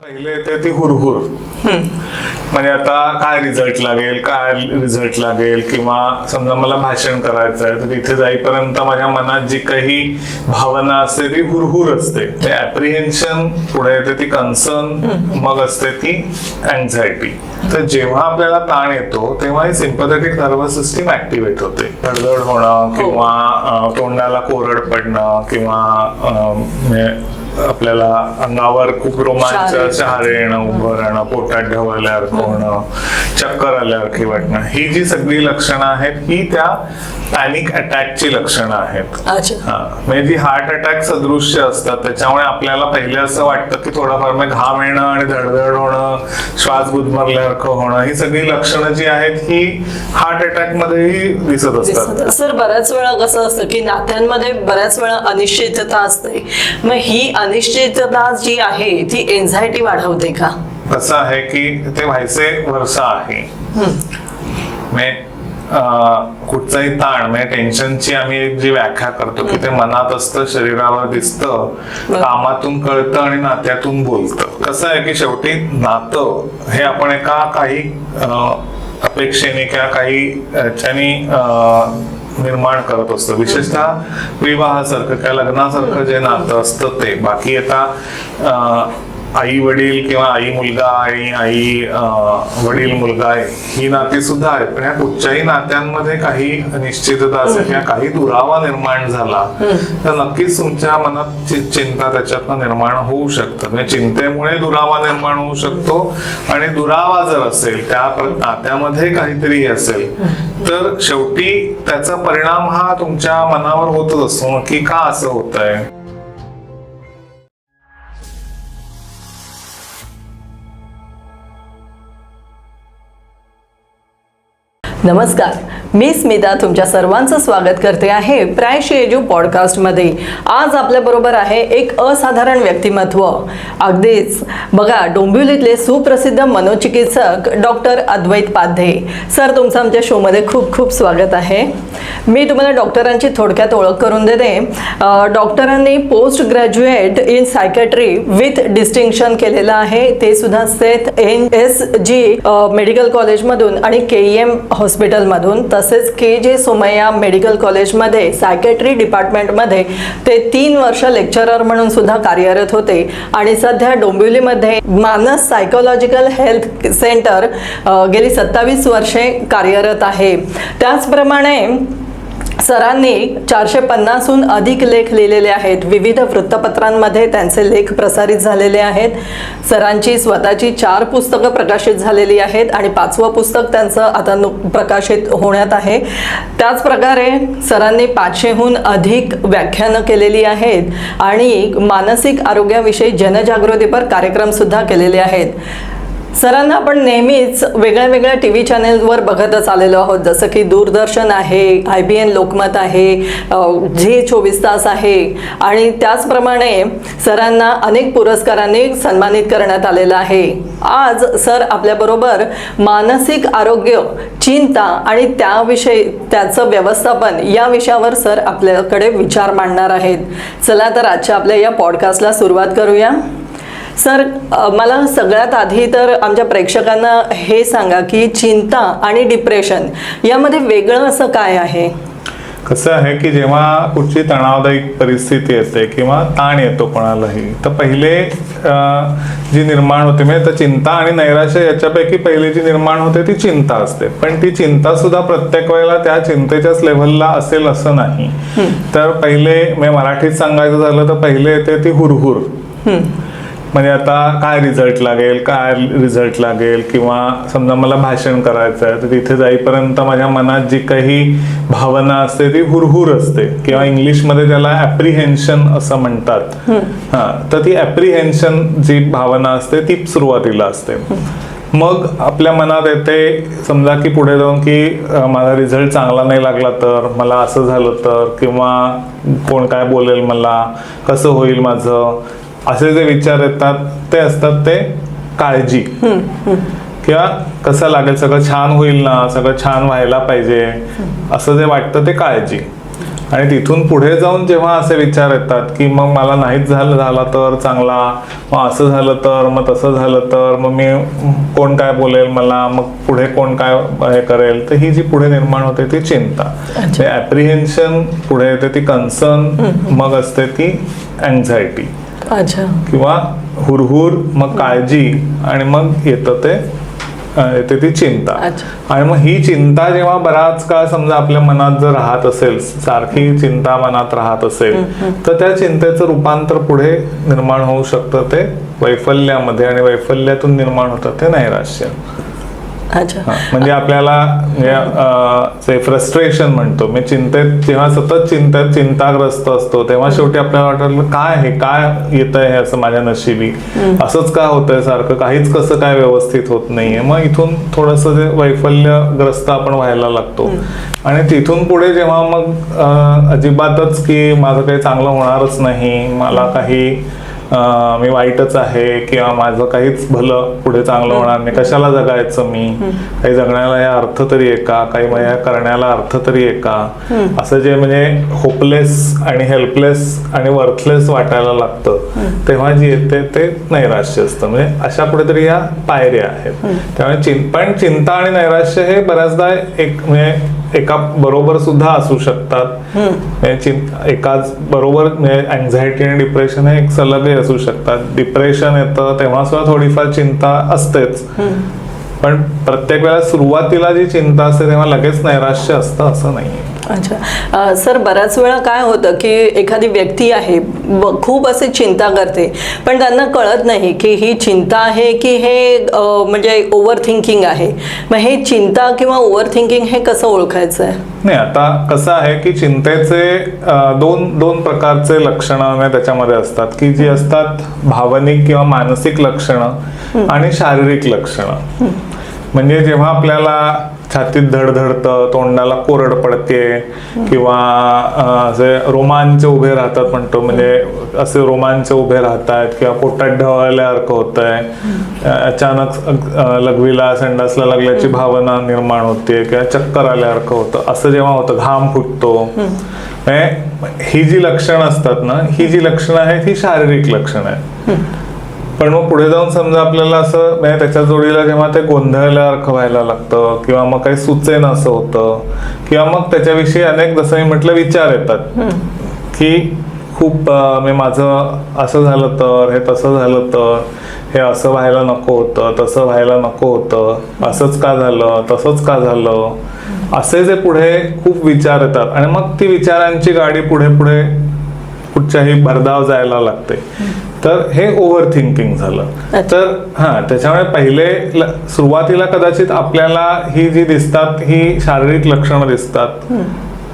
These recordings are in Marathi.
पहिले येते ती हुरहुर. म्हणजे आता काय रिझल्ट लागेल किंवा समजा मला भाषण करायचं आहे तर तिथे जाईपर्यंत माझ्या मनात जी काही भावना असते ती हुरहुर असते. ते ऍप्रिहेन्शन, पुढे येते ती कन्सर्न, मग असते ती अँझायटी. तर जेव्हा आपल्याला ताण येतो तेव्हा ही सिम्पॅथेटिक नर्वस सिस्टीम ऍक्टिव्हेट होते. धडधड होणं किंवा तोंडाला कोरड पडणं किंवा आपल्याला अंगावर खूप रोमांच, शहारे येणं, उभं राहणं, पोटात ढवळल्यासारखं होणं, चक्कर आल्यासारखी वाटणं, ही जी सगळी लक्षणं आहेत ही त्या पॅनिक अटॅकची लक्षणं आहेत. म्हणजे जी हार्ट अटॅक सदृश्य असतात. त्याच्यामुळे आपल्याला पहिले असं वाटतं की थोडाफार घाम येणं आणि धडधड होणं, श्वास गुदमरल्यासारखं होणं, ही सगळी लक्षणं जी आहेत ही हार्ट अटॅक मध्येही दिसत असतात. सर, बऱ्याच वेळा कसं असतं की नात्यांमध्ये बऱ्याच वेळा अनिश्चितता असते. मग ही अनिश्चितता जी आहे ती एन्झायटी वाढवते का? कसं आहे की ते व्हायचे वर्षा आहे. कुठचाही ताण म्हणजे टेन्शनची आम्ही जी व्याख्या करतो की ते मनात असतं, शरीरावर दिसतं, कामातून कळतं आणि नात्यातून बोलतं. कसं आहे की शेवटी नातं हे आपण एका काही अपेक्षेने किंवा काही ह्याच्यानी निर्माण करत असतो. विशेषतः विवाहासारखं किंवा लग्नासारखं जे नातं असतं ते. बाकी आता आई वडील किंवा आई मुलगा आणि आई वडील मुलगा ही नाती सुद्धा आहेत. पण या कुठच्याही नात्यांमध्ये काही अनिश्चितता असेल किंवा काही दुरावा निर्माण झाला तर नक्कीच तुमच्या मनात चिंता त्याच्यातनं निर्माण होऊ शकतं. म्हणजे चिंतेमुळे दुरावा निर्माण होऊ शकतो आणि दुरावा जर असेल, त्या नात्यामध्ये काहीतरी असेल तर शेवटी त्याचा परिणाम हा तुमच्या मनावर होतच असतो की का असं होतंय. नमस्कार, मी स्मिता तुमच्या सर्वांचं स्वागत करते आहे प्रायशी एजू पॉडकास्टमध्ये. आज आपल्या बरोबर आहे एक असाधारण व्यक्तिमत्व. अगदीच बघा, डोंबिवलीतले सुप्रसिद्ध मनोचिकित्सक डॉक्टर अद्वैत पाध्ये. सर, तुमचं आमच्या शोमध्ये खूप खूप स्वागत आहे. मी तुम्हाला डॉक्टरांची थोडक्यात ओळख करून देते. डॉक्टरांनी post graduate in psychiatry with distinction केलेलं आहे. ते सुद्धा सेथ NSG मेडिकल कॉलेजमधून आणि KEM हॉस्पिटलमधून, तसेच KJ सोमय्या मेडिकल कॉलेजमध्ये सायकॅट्री डिपार्टमेंटमध्ये ते 3 वर्ष लेक्चरर म्हणून सुद्धा कार्यरत होते. आणि सध्या डोंबिवलीमध्ये मानस सायकोलॉजिकल हेल्थ सेंटर गेली 27 वर्षे कार्यरत आहे. त्याचप्रमाणे सरांनी 450हून अधिक लेख लिहिलेले आहेत. विविध वृत्तपत्रांमध्ये त्यांचे लेख प्रसारित झालेले आहेत. सरांची स्वतःची 4 पुस्तकं प्रकाशित झालेली आहेत आणि 5वं पुस्तक त्यांचं आता प्रकाशित होण्यात आहे. त्याच प्रकारे सरांनी 500हून अधिक व्याख्यानं केलेली आहेत आणि मानसिक आरोग्याविषयी जनजागृतीपर कार्यक्रम सुद्धा केलेले आहेत. सरांना आपण नेहमीच वेगळ्या वेगळ्या TV चॅनेलवर बघतच आलेलो आहोत, जसं की दूरदर्शन आहे, IBN लोकमत आहे, झी 24 तास आहे आणि त्याचप्रमाणे सरांना अनेक पुरस्कारांनी सन्मानित करण्यात आलेलं आहे. आज सर आपल्याबरोबर मानसिक आरोग्य, चिंता आणि त्याचं व्यवस्थापन या विषयावर सर आपल्याकडे विचार मांडणार आहेत. चला तर आजच्या आपल्या या पॉडकास्टला सुरुवात करूया. सर, मला सगळ्यात आधी तर आमच्या प्रेक्षकांना हे सांगा की चिंता आणि डिप्रेशन यामध्ये वेगळं असं काय आहे? कसं आहे की जेव्हा कुठची तणावदायक परिस्थिती येते किंवा ताण येतो कोणालाही, तर पहिले जी निर्माण होते म्हणजे तर चिंता आणि नैराश्य याच्यापैकी पहिली जी निर्माण होते ती चिंता असते. पण ती चिंता सुद्धा प्रत्येक वेळेला त्या चिंतेच्याच लेव्हलला असेल असं नाही. तर पहिले मराठीत सांगायचं झालं तर पहिले येते ती हुरहुर. म्हणजे आता काय रिझल्ट लागेल किंवा समजा मला भाषण करायचं आहे तर तिथे जाईपर्यंत माझ्या मनात जी काही भावना असते ती हुरहुर असते किंवा इंग्लिशमध्ये त्याला ऍप्रिहेन्शन असं म्हणतात. तर ती ऍप्रिहेन्शन जी भावना असते ती सुरुवातीला असते. मग आपल्या मनात येते समजा की पुढे जाऊन की माझा रिझल्ट चांगला नाही लागला तर, मला असं झालं तर, किंवा कोण काय बोलेल मला, कसं होईल माझं, असे जे विचार येतात ते असतात ते काळजी. किंवा कसं लागेल, सगळं छान होईल ना, सगळं छान व्हायला पाहिजे असं जे वाटतं ते काळजी. आणि तिथून पुढे जाऊन जेव्हा असे विचार येतात की मग मला नाहीच झाला तर चांगला, मग असं झालं तर, मग तसं झालं तर, मग मी कोण काय बोलेल मला, मग पुढे कोण काय हे करेल, तर ही जी पुढे निर्माण होते ती चिंता, ऍप्रिहेन्शन पुढे येते ती कन्सर्न, मग असते ती अँझायटी अच्छा. किंवा हुरहुर, मग काळजी, आणि मग येतं ते येते ती चिंता. आणि मग ही चिंता जेव्हा बराच काळ समजा आपल्या मनात जर राहत असेल, सारखी चिंता मनात राहत असेल, तर त्या चिंतेचं रूपांतर पुढे निर्माण होऊ शकतं ते वैफल्यामध्ये, आणि वैफल्यातून निर्माण होतं ते नैराश्य. अच्छा. म्हणजे आपल्याला फ्रस्ट्रेशन म्हणतो, मी चिंतेत जेव्हा सतत चिंताग्रस्त असतो तेव्हा शेवटी आपल्याला वाटलं काय हे काय येत आहे असं माझ्या नशिबी, असंच का होतंय सारखं, काहीच कसं काय व्यवस्थित होत नाहीये. मग इथून थोडंसं ते वैफल्यग्रस्त आपण व्हायला लागतो. आणि तिथून पुढे जेव्हा मग अजिबातच की माझं काही चांगलं होणारच नाही, मला काही मी वाईटच आहे, किंवा माझं काहीच भलं पुढे चांगलं होणार नाही, कशाला जगायचं मी, काही जगण्याला या अर्थ तरी आहे का, काही माझ्या करण्याला अर्थ तरी आहे का, असं जे म्हणजे होपलेस आणि हेल्पलेस आणि वर्थलेस वाटायला लागतं, तेव्हा जे येते ते नैराश्य असतं. म्हणजे अशा कुठेतरी या पायऱ्या आहेत. त्यामुळे पण चिंता आणि नैराश्य हे बऱ्याचदा म्हणजे एका बरोबर सुद्धा असू शकतात. एकाच बरोबर अँझायटी आणि डिप्रेशन हे एक सलगे असू शकतात. डिप्रेशन येतं तेव्हा सुद्धा थोडीफार चिंता असतेच, पण प्रत्येक वेळा सुरुवातीला जी चिंता असते तेव्हा लगेच नैराश्य असतं असं नाहीये. अच्छा. सर, बऱ्याच वेळा काय होतं की एखादी व्यक्ती आहे खूप असे चिंता करते, पण त्यांना कळत नाही की ही चिंता आहे की हे म्हणजे ओव्हर थिंकिंग आहे. मग हे चिंता किंवा ओव्हर थिंकिंग हे कसं ओळखायचं आहे? नाही, आता कसं आहे की चिंतेचे दोन प्रकारचे लक्षणं त्याच्यामध्ये असतात, की जी असतात भावनिक किंवा मानसिक लक्षणं आणि शारीरिक लक्षणं. म्हणजे जेव्हा आपल्याला छातीत धडधडतं, तोंडाला कोरड पडते, किंवा असे रोमांच उभे राहतात म्हणतो, म्हणजे असे रोमांच उभे राहतात, किंवा पोटात ढवळल्यासारखं होतंय, अचानक लघवीला संडासला लागल्याची भावना निर्माण होते, किंवा चक्कर आल्यासारखं होतं, असं जेव्हा होतं, घाम फुटतो, ही जी लक्षणं असतात ना, ही जी लक्षणं आहेत ही शारीरिक लक्षणं आहेत. पण मग पुढे जाऊन समजा आपल्याला असं म्हणजे त्याच्या जोडीला जेव्हा ते गोंधळल्यासारखं व्हायला लागतं, किंवा मग काही सुचेन असं होतं, किंवा मग त्याच्याविषयी अनेक, जसं मी म्हटलं, विचार येतात की खूप माझं असं झालं तर, हे तसं झालं तर, हे असं व्हायला नको होतं, तसं व्हायला नको होतं, असंच का झालं, तसंच का झालं, असे जे पुढे खूप विचार येतात. आणि मग ती विचारांची गाडी पुढे पुढे कुठच्याही भरधाव जायला लागते. तर हे ओव्हर थिंकिंग झालं. तर त्याच्यामुळे पहिले सुरुवातीला कदाचित आपल्याला ही जी दिसतात ही शारीरिक लक्षणं दिसतात,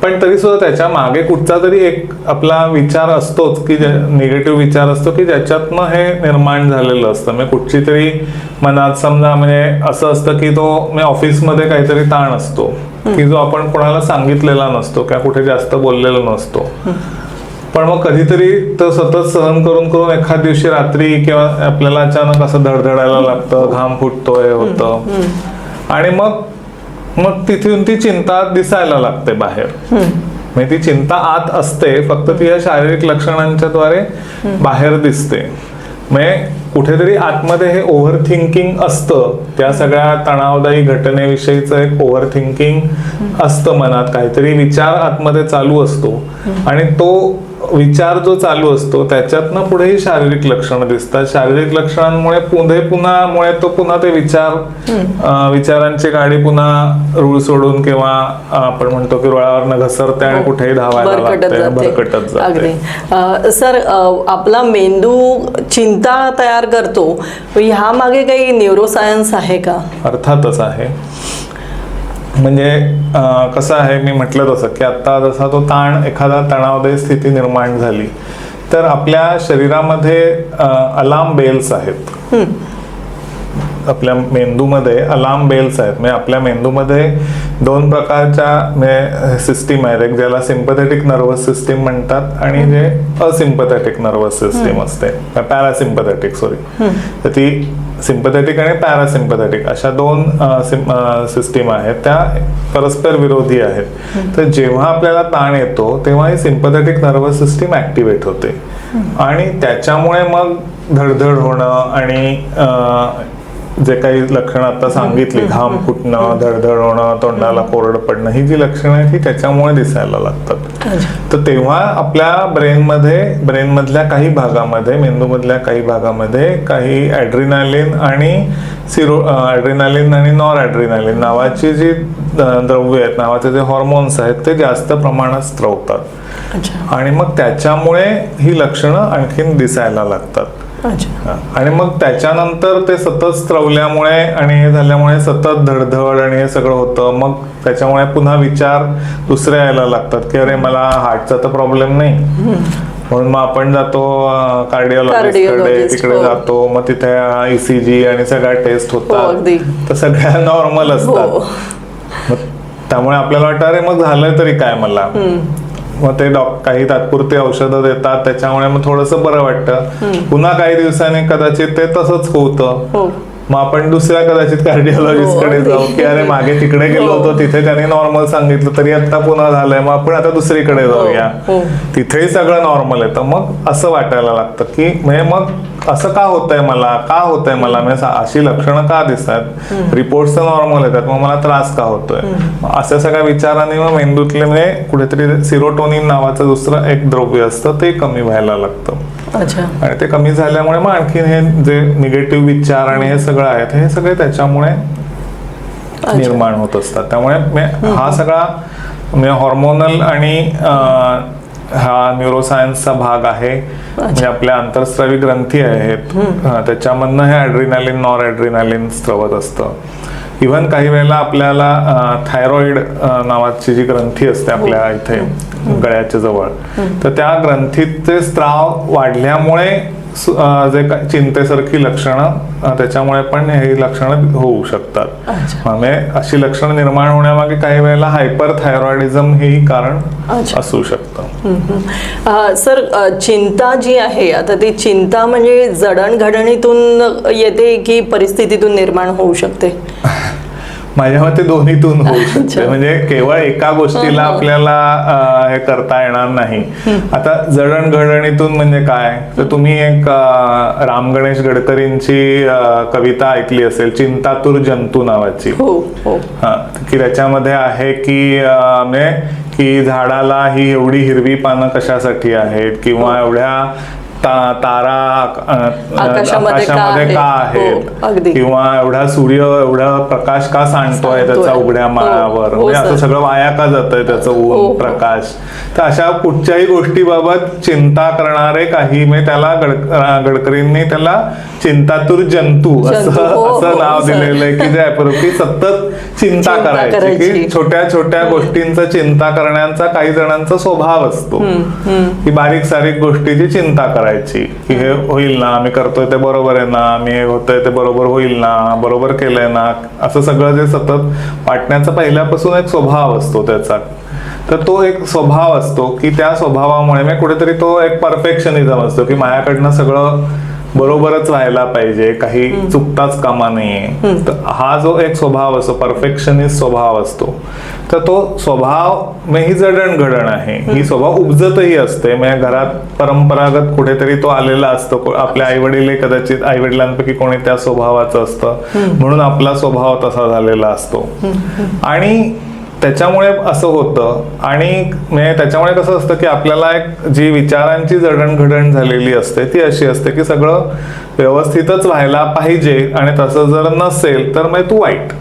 पण तरी सुद्धा त्याच्या मागे कुठचा तरी एक आपला विचार असतोच, की निगेटिव्ह विचार असतो, की ज्याच्यातनं हे निर्माण झालेलं असतं. म्हणजे कुठची तरी मनात समजा म्हणजे असं असतं की तो ऑफिसमध्ये काहीतरी ताण असतो, की जो आपण कोणाला सांगितलेला नसतो किंवा कुठे जास्त बोललेला नसतो, पण मग कधीतरी तर सतत सहन करून करून एखाद दिवशी रात्री किंवा आपल्याला अचानक असं धडधडायला लागतं, घाम फुटतोय होतं, आणि मग तिथून ती चिंता दिसायला लागते बाहेर. म्हणजे ती चिंता आत असते, फक्त ती या शारीरिक लक्षणांच्या द्वारे बाहेर दिसते. म्हणजे कुठेतरी आतमध्ये हे ओव्हर थिंकिंग असतं, त्या सगळ्या तणावदायी घटनेविषयीचं एक ओव्हर थिंकिंग असतं मनात, काहीतरी विचार आतमध्ये चालू असतो, आणि तो विचार जो चालू असतो त्याच्यातनं पुढेही शारीरिक लक्षणं दिसतात. शारीरिक लक्षणांमुळे तो पुन्हा ते विचारांची गाडी पुन्हा रूळ सोडून, किंवा आपण म्हणतो की रुळावरनं घसरते आणि कुठेही धावायला लागते, भरकटत जाते. सर, आपला मेंदू चिंता तयार करतो, ह्या मागे काही न्यूरोसायन्स आहे का? अर्थातच आहे. म्हणजे कसं आहे, मी म्हटलं तसं की आता जसा तो एखादा तणावदायी स्थिती निर्माण झाली तर आपल्या शरीरामध्ये अलार्म बेल्स आहेत, आपल्या मेंदूमध्ये अलार्म बेल्स आहेत. म्हणजे आपल्या मेंदूमध्ये दोन प्रकारच्या सिस्टीम आहेत, एक ज्याला सिम्पथेटिक नर्वस सिस्टीम म्हणतात आणि जे असिम्पथेटिक नर्वस सिस्टीम असते, पॅरासिम्पथेटिक तर ती सिम्पथेटिक आणि पॅरासिम्पथेटिक अशा दोन सिस्टीम आहेत, त्या परस्पर विरोधी आहेत. तर जेव्हा आपल्याला ताण येतो तेव्हा ही सिम्पथेटिक नर्वस सिस्टीम ऍक्टिव्हेट होते आणि त्याच्यामुळे मग धडधड होणं आणि जे काही लक्षणं आता सांगितली, घाम फुटणं, धडधड होणं, तोंडाला कोरडं पडणं, ही जी लक्षणं आहेत ही त्याच्यामुळे दिसायला लागतात. तर तेव्हा आपल्या ब्रेनमधल्या काही भागामध्ये, मेंदूमधल्या काही भागामध्ये काही ॲड्रिनालिन आणि ॲड्रिनालिन आणि नॉर ॲड्रिनालिन नावाची जी द्रव्य आहेत, नावाचे जे हॉर्मोन्स आहेत, ते जास्त प्रमाणात स्त्रवतात आणि मग त्याच्यामुळे ही लक्षणं आणखीन दिसायला लागतात. आणि मग त्याच्यानंतर ते सतत स्त्रवल्यामुळे आणि हे झाल्यामुळे सतत धडधड आणि हे सगळं होतं. मग त्याच्यामुळे पुन्हा विचार दुसरे यायला लागतात की अरे मला हार्टचा तर प्रॉब्लेम नाही, म्हणून मग आपण जातो कार्डिओलॉजिस्टकडे, तिकडे जातो. मग तिथे ECG आणि सगळ्या टेस्ट होतात, तर सगळ्या नॉर्मल असतात. त्यामुळे आपल्याला वाटतं अरे मग झालंय तरी काय मला. मग ते काही तात्पुरती औषधं देतात, त्याच्यामुळे मग थोडंसं बरं वाटतं. पुन्हा काही दिवसांनी कदाचित ते तसंच होतं. मग आपण दुसऱ्या कदाचित कार्डिओलॉजिस्टकडे जाऊ की अरे मागे तिकडे गेलो होतो, तिथे त्यांनी नॉर्मल सांगितलं तरी आता पुन्हा झालंय, मग आपण आता दुसरीकडे जाऊया, तिथेही सगळं नॉर्मल येतं. मग असं वाटायला लागतं की म्हणजे मग असं का होतंय मला म्हणजे अशी लक्षणं का दिसतात, रिपोर्ट्स तर नॉर्मल येतात, मग मला त्रास का होतोय. अशा सगळ्या विचारांनी मग मेंदूतले म्हणजे कुठेतरी सिरोटोनिन नावाचं दुसरं एक द्रव्य असतं ते कमी व्हायला लागतं. आणि ते कमी झाल्यामुळे मग आणखीन हे जे निगेटिव्ह विचार आणि हे सगळं आहेत, हे सगळे त्याच्यामुळे निर्माण होत असतात. त्यामुळे हा सगळा म्हणजे हॉर्मोनल आणि हा न्यूरोसायन्सचा भाग आहे. म्हणजे आपल्या अंतरस्रावी ग्रंथी आहेत, त्याच्यामधनं हे ॲड्रिनालिन नॉर ॲड्रिनालिन स्त्रवत असतं. इव्हन काही वेळेला आपल्याला थायरॉइड नावाची जी ग्रंथी असते आपल्या इथे गळ्याच्या जवळ, तर त्या ग्रंथीचे स्त्राव वाढल्यामुळे जे चिंतेसारखी लक्षणं, त्याच्यामुळे पण ही लक्षणं होऊ शकतात. म्हणजे अशी लक्षणं निर्माण होण्यामागे काही वेळेला हायपर थायरॉइडिझम हेही कारण असू शकतं. सर, चिंता जी आहे आता, ती चिंता म्हणजे जडणघडणीतून येते की परिस्थितीतून निर्माण होऊ शकते? माझ्या मते दोन्हीतून होऊ शकते. म्हणजे केवळ एका गोष्टीला आपल्याला हे करता येणार नाही. आता जडणघडणीतून म्हणजे काय, तर तुम्ही एक राम गणेश गडकरींची कविता ऐकली असेल, चिंतातुर जंतू नावाची. की त्याच्यामध्ये आहे की झाडाला ही एवढी हिरवी पानं कशासाठी आहेत, किंवा एवढ्या तारा आकाशामध्ये का आहेत, किंवा एवढा सूर्य एवढा प्रकाश का सांडतोय त्याचा उघड्या माळावर, म्हणजे असं सगळं वाया का जातंय त्याचं ऊन प्रकाश. तर अशा कुठच्याही गोष्टीबाबत चिंता करणारे काही, म्हणजे त्याला गडकरींनी त्याला चिंतातुर जंतू असं नाव दिलेलं आहे. की जे सतत चिंता करायची, की छोट्या छोट्या गोष्टींचा चिंता करण्याचा काही जणांचा स्वभाव असतो, की बारीक सारीक गोष्टीची चिंता करायची, की हे होईल ना, मी करतोय ते बरोबर आहे ना, मी होतोय ते बरोबर होईल ना, बरोबर केलंय ना, असं सगळं जे सतत वाटण्याचा पहिल्यापासून एक स्वभाव असतो त्याचा. तर तो एक स्वभाव असतो की त्या स्वभावामुळे कुठेतरी तो एक परफेक्शनिझम असतो, की माझ्याकडनं सगळं बरोबरच व्हायला पाहिजे, काही चुकताच कामा नाहीये. तर हा जो एक स्वभाव असतो, परफेक्शनिस्ट स्वभाव असतो, तर तो स्वभाव ही जडणघडण आहे. ही स्वभाव उपजतही असते, म्हणजे घरात परंपरागत कुठेतरी तो आलेला असतो. आपल्या आईवडील कदाचित आईवडिलांपैकी कोणी त्या स्वभावाचं असतं, म्हणून आपला स्वभाव तसा झालेला असतो. आणि त्याच्यामुळे असं होतं. आणि त्याच्यामुळे कसं असतं की आपल्याला एक जी विचारांची जडणघडण झालेली असते ती अशी असते की सगळं व्यवस्थितच व्हायला पाहिजे, आणि तसं जर नसेल तर मग तू वाईट.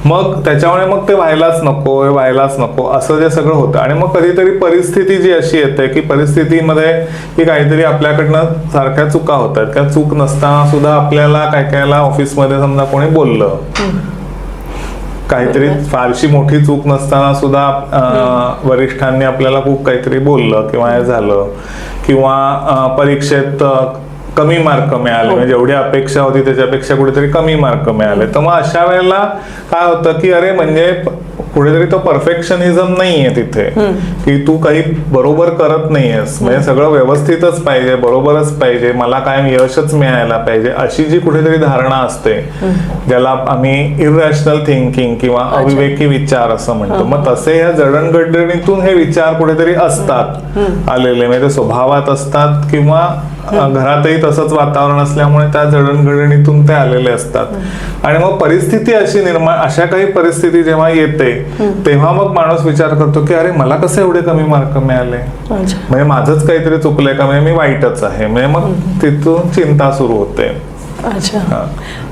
मग त्याच्यामुळे मग ते व्हायलाच नको असं जे सगळं होतं. आणि मग कधीतरी परिस्थिती जी अशी येते की परिस्थितीमध्ये की काहीतरी आपल्याकडनं सारख्या चुका होतात, किंवा चूक नसताना सुद्धा आपल्याला कायला ऑफिसमध्ये समजा कोणी बोललं, काहीतरी फारशी मोठी चूक नसताना सुद्धा वरिष्ठांनी आपल्याला खूप काहीतरी बोललं किंवा हे झालं, किंवा परीक्षेत कमी मार्क मिळाले, म्हणजे जेवढी अपेक्षा होती त्याच्यापेक्षा कुठेतरी कमी मार्क मिळाले. तर मग अशा वेळेला काय होतं की अरे म्हणजे कुठेतरी तो परफेक्शनिझम नाहीये तिथे, की तू काही बरोबर करत नाहीयेस, म्हणजे सगळं व्यवस्थितच पाहिजे, बरोबरच पाहिजे, मला कायम यशच मिळायला पाहिजे, अशी जी कुठेतरी धारणा असते ज्याला आम्ही इररॅशनल थिंकिंग किंवा अविवेकी विचार असं म्हणतो. मग तसे ह्या जडणघडणीतून हे विचार कुठेतरी असतात आलेले, म्हणजे ते स्वभावात असतात किंवा घरातही तसंच वातावरण असल्यामुळे त्या जडणघडणीतून ते आलेले असतात. आणि मग परिस्थिती अशी निर्माण, अशा काही परिस्थिती जेव्हा येते तेव्हा मग माणूस विचार करतो की अरे मला कसे एवढे कमी मार्क मिळाले, म्हणजे माझंच काहीतरी चुकलंय का, म्हणजे मी वाईटच आहे, म्हणजे मग तिथून चिंता सुरू होते.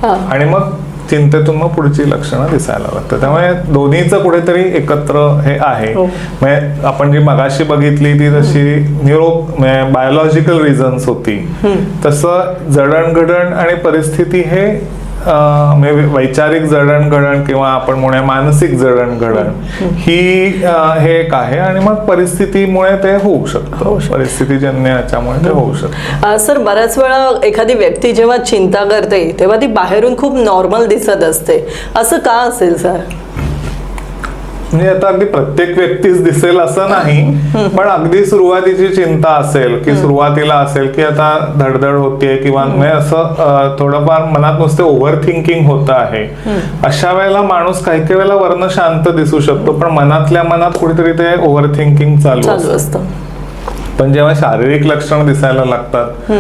आणि मग चिंतेतून मग पुढची लक्षणं दिसायला लागतात. त्यामुळे दोन्हीचं कुठेतरी एकत्र हे आहे. म्हणजे आपण जी मगाशी बघितली ती तशी बायोलॉजिकल रिझन्स होती, तसं जडणघडण आणि परिस्थिती हे वैचारिक जडणघडण किंवा आपण म्हणूया मानसिक जडणघडण ही हे एक आहे. आणि मग परिस्थितीमुळे ते होऊ शकतं, परिस्थितीजन्य याच्यामुळे ते होऊ शकतं. सर, बऱ्याच वेळा एखादी व्यक्ती जेव्हा चिंता करते तेव्हा ती बाहेरून खूप नॉर्मल दिसत असते, असं का असेल सर? म्हणजे आता अगदी प्रत्येक व्यक्तीच दिसेल असं नाही, पण अगदी सुरुवातीची चिंता असेल की सुरुवातीला असेल की आता धडधड होतीये किंवा असं थोडंफार मनात नुसते ओव्हर थिंकिंग होतं आहे, अशा वेळेला माणूस काही काही वेळेला वर्ण शांत दिसू शकतो, पण मनातल्या मनात कुठेतरी ते ओव्हर थिंकिंग चालू असतं. पण जेव्हा शारीरिक लक्षणं दिसायला लागतात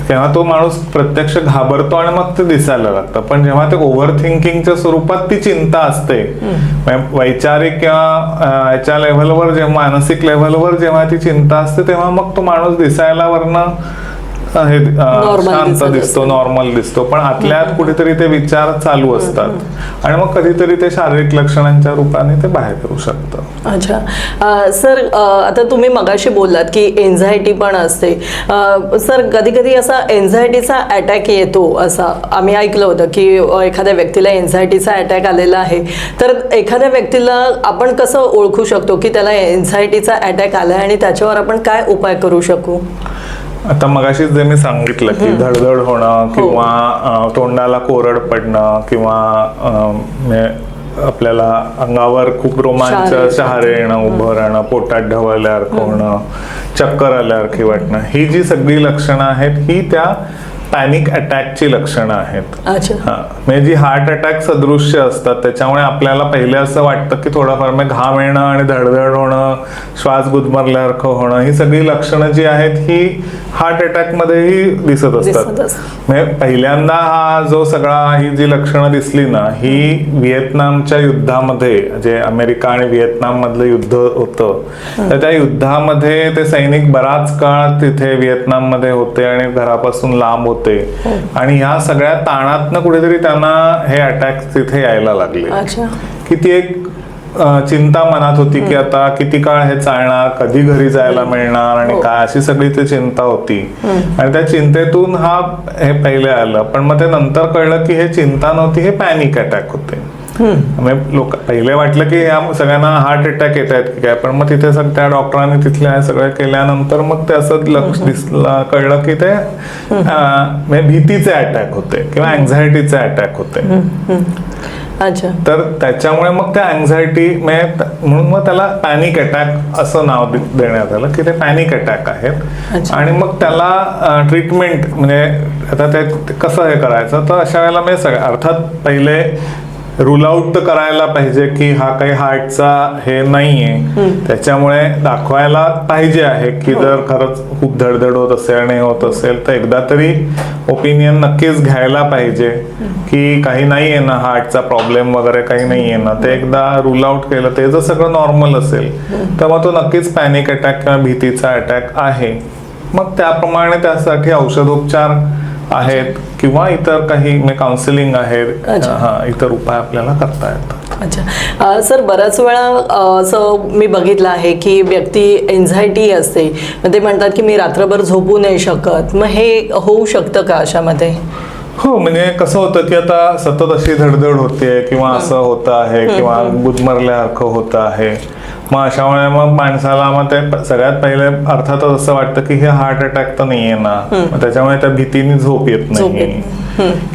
तेव्हा तो माणूस प्रत्यक्ष घाबरतो आणि मग ते दिसायला लागतं. पण जेव्हा ते ओव्हर थिंकिंगच्या स्वरूपात ती चिंता असते, वैचारिक किंवा याच्या लेव्हलवर, जेव्हा मानसिक लेव्हलवर जेव्हा ती चिंता असते तेव्हा मग तो माणूस दिसायला वरनं शांत दिसतो, नॉर्मल दिसतो, पण आतल्या आत कुठेतरी ते विचार चालू असतात आणि मग कधीतरी ते शारीरिक लक्षणांच्या रूपाने ते बाहेर येऊ शकतं. अच्छा सर, आता तुम्ही मगाशी बोललात की एन्झायटी पण असते. सर, कधी कधी असा एन्झायटीचा अटॅक येतो असं आम्ही ऐकलं होतं की एखाद्या व्यक्तीला एन्झायटीचा अटॅक आलेला आहे, तर एखाद्या व्यक्तीला आपण कसं ओळखू शकतो की त्याला एन्झायटीचा अटॅक आलाय आणि त्याच्यावर आपण काय उपाय करू शकू? आता मगाशीच जे मी सांगितलं की धडधड होणं किंवा तोंडाला कोरड पडणं किंवा आपल्याला अंगावर खूप रोमांच, शहारे येणं, उभं राहणं, पोटात ढवळल्यासारखं होणं, चक्कर आल्यासारखी वाटणं, ही जी सगळी लक्षणं आहेत ही त्या पॅनिक अटॅकची लक्षणं आहेत. म्हणजे जी हार्ट अटॅक सदृश्य असतात, त्याच्यामुळे आपल्याला पहिले असं वाटतं की थोडाफार घाम येणं आणि धडधड होणं, श्वास गुदमरल्यासारखं होणं, ही सगळी लक्षणं जी आहेत ही हार्ट अटॅक मध्येही दिसत असतात. म्हणजे पहिल्यांदा हा जो सगळा ही जी लक्षणं दिसली ना, ही व्हिएतनामच्या युद्धामध्ये, जे अमेरिका आणि व्हिएतनाम मधलं युद्ध होतं, तर त्या युद्धामध्ये ते सैनिक बराच काळ तिथे व्हिएतनाम मध्ये होते आणि घरापासून लांब होते आणि ह्या सगळ्या ताणातनं कुठेतरी त्यांना हे अटॅक तिथे यायला लागले. की ती एक चिंता मनात होती की आता किती काळ हे चालणार, कधी घरी जायला मिळणार आणि काय, अशी सगळी ती चिंता होती. आणि त्या चिंतेतून हे पहिले आलं, पण मग ते नंतर कळलं की हे चिंता नव्हती, हे पॅनिक अटॅक होते. लोक पहिले वाटलं की या सगळ्यांना हार्ट अटॅक येत आहेत की काय, पण मग तिथे त्या डॉक्टरांनी तिथले हे सगळं केल्यानंतर मग ते असं कळलं की ते भीतीचे अटॅक होते किंवा अँझायटीचे अटॅक होते. अच्छा. तर त्याच्यामुळे मग त्या अँझायटी म्हणून मग त्याला पॅनिक अटॅक असं नाव देण्यात आलं की ते पॅनिक अटॅक आहेत. आणि मग त्याला ट्रीटमेंट म्हणजे आता ते कसं हे करायचं, तर अशा वेळेला अर्थात पहिले रूल आउट तर करायला पाहिजे की हा काही हार्टचा हे नाहीये, त्याच्यामुळे दाखवायला पाहिजे आहे की जर खरंच खूप धडधड होत असेल आणि होत असेल तर एकदा तरी ओपिनियन नक्कीच घ्यायला पाहिजे की काही नाहीये ना, हार्टचा प्रॉब्लेम वगैरे काही नाहीये ना. ते एकदा रूल आउट केलं, ते जर सगळं नॉर्मल असेल तर मग तो नक्कीच पॅनिक अटॅक किंवा भीतीचा अटॅक आहे. मग त्याप्रमाणे त्यासाठी औषधोपचार आहेत किंवा इतर काही काउन्सिलिंग आहेत, इतर उपाय आपल्याला करता येतात. अच्छा सर, बऱ्याच वेळा असं मी बघितलं आहे की व्यक्ती एन्झायटी असते, ते म्हणतात की मी रात्रभर झोपू नाही शकत, मग हे होऊ शकतं का अशामध्ये? हो, म्हणजे कसं होतं की आता सतत अशी धडधड होते किंवा असं होतं आहे किंवा गुदमरल्यासारखं होतं आहे, मग अशामुळे मग माणसाला मग ते सगळ्यात पहिले अर्थातच असं वाटतं की हे हार्ट अटॅक तर नाहीये ना, मग त्याच्यामुळे त्या भीतीने झोप येत नाही,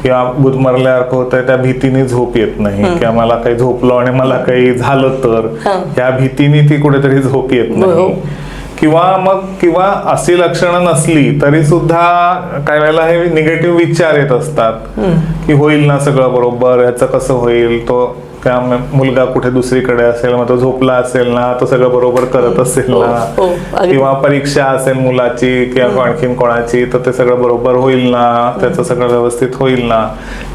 किंवा गुदमरल्यासारखं होतंय त्या भीतीने झोप येत नाही, किंवा मला काही झोपलो आणि मला काही झालं तर त्या भीतीने ती कुठेतरी झोप येत नाही. किंवा अशी लक्षणं नसली तरी सुद्धा काही वेळेला हे निगेटिव्ह विचार येत असतात की होईल ना सगळं बरोबर, ह्याचं कसं होईल, तो त्या मुलगा कुठे दुसरीकडे असेल, मग तो झोपला असेल ना, तो सगळं बरोबर करत असेल ना, किंवा परीक्षा असेल मुलाची किंवा आणखीन कोणाची, तर ते सगळं बरोबर होईल ना, त्याचं सगळं व्यवस्थित होईल ना,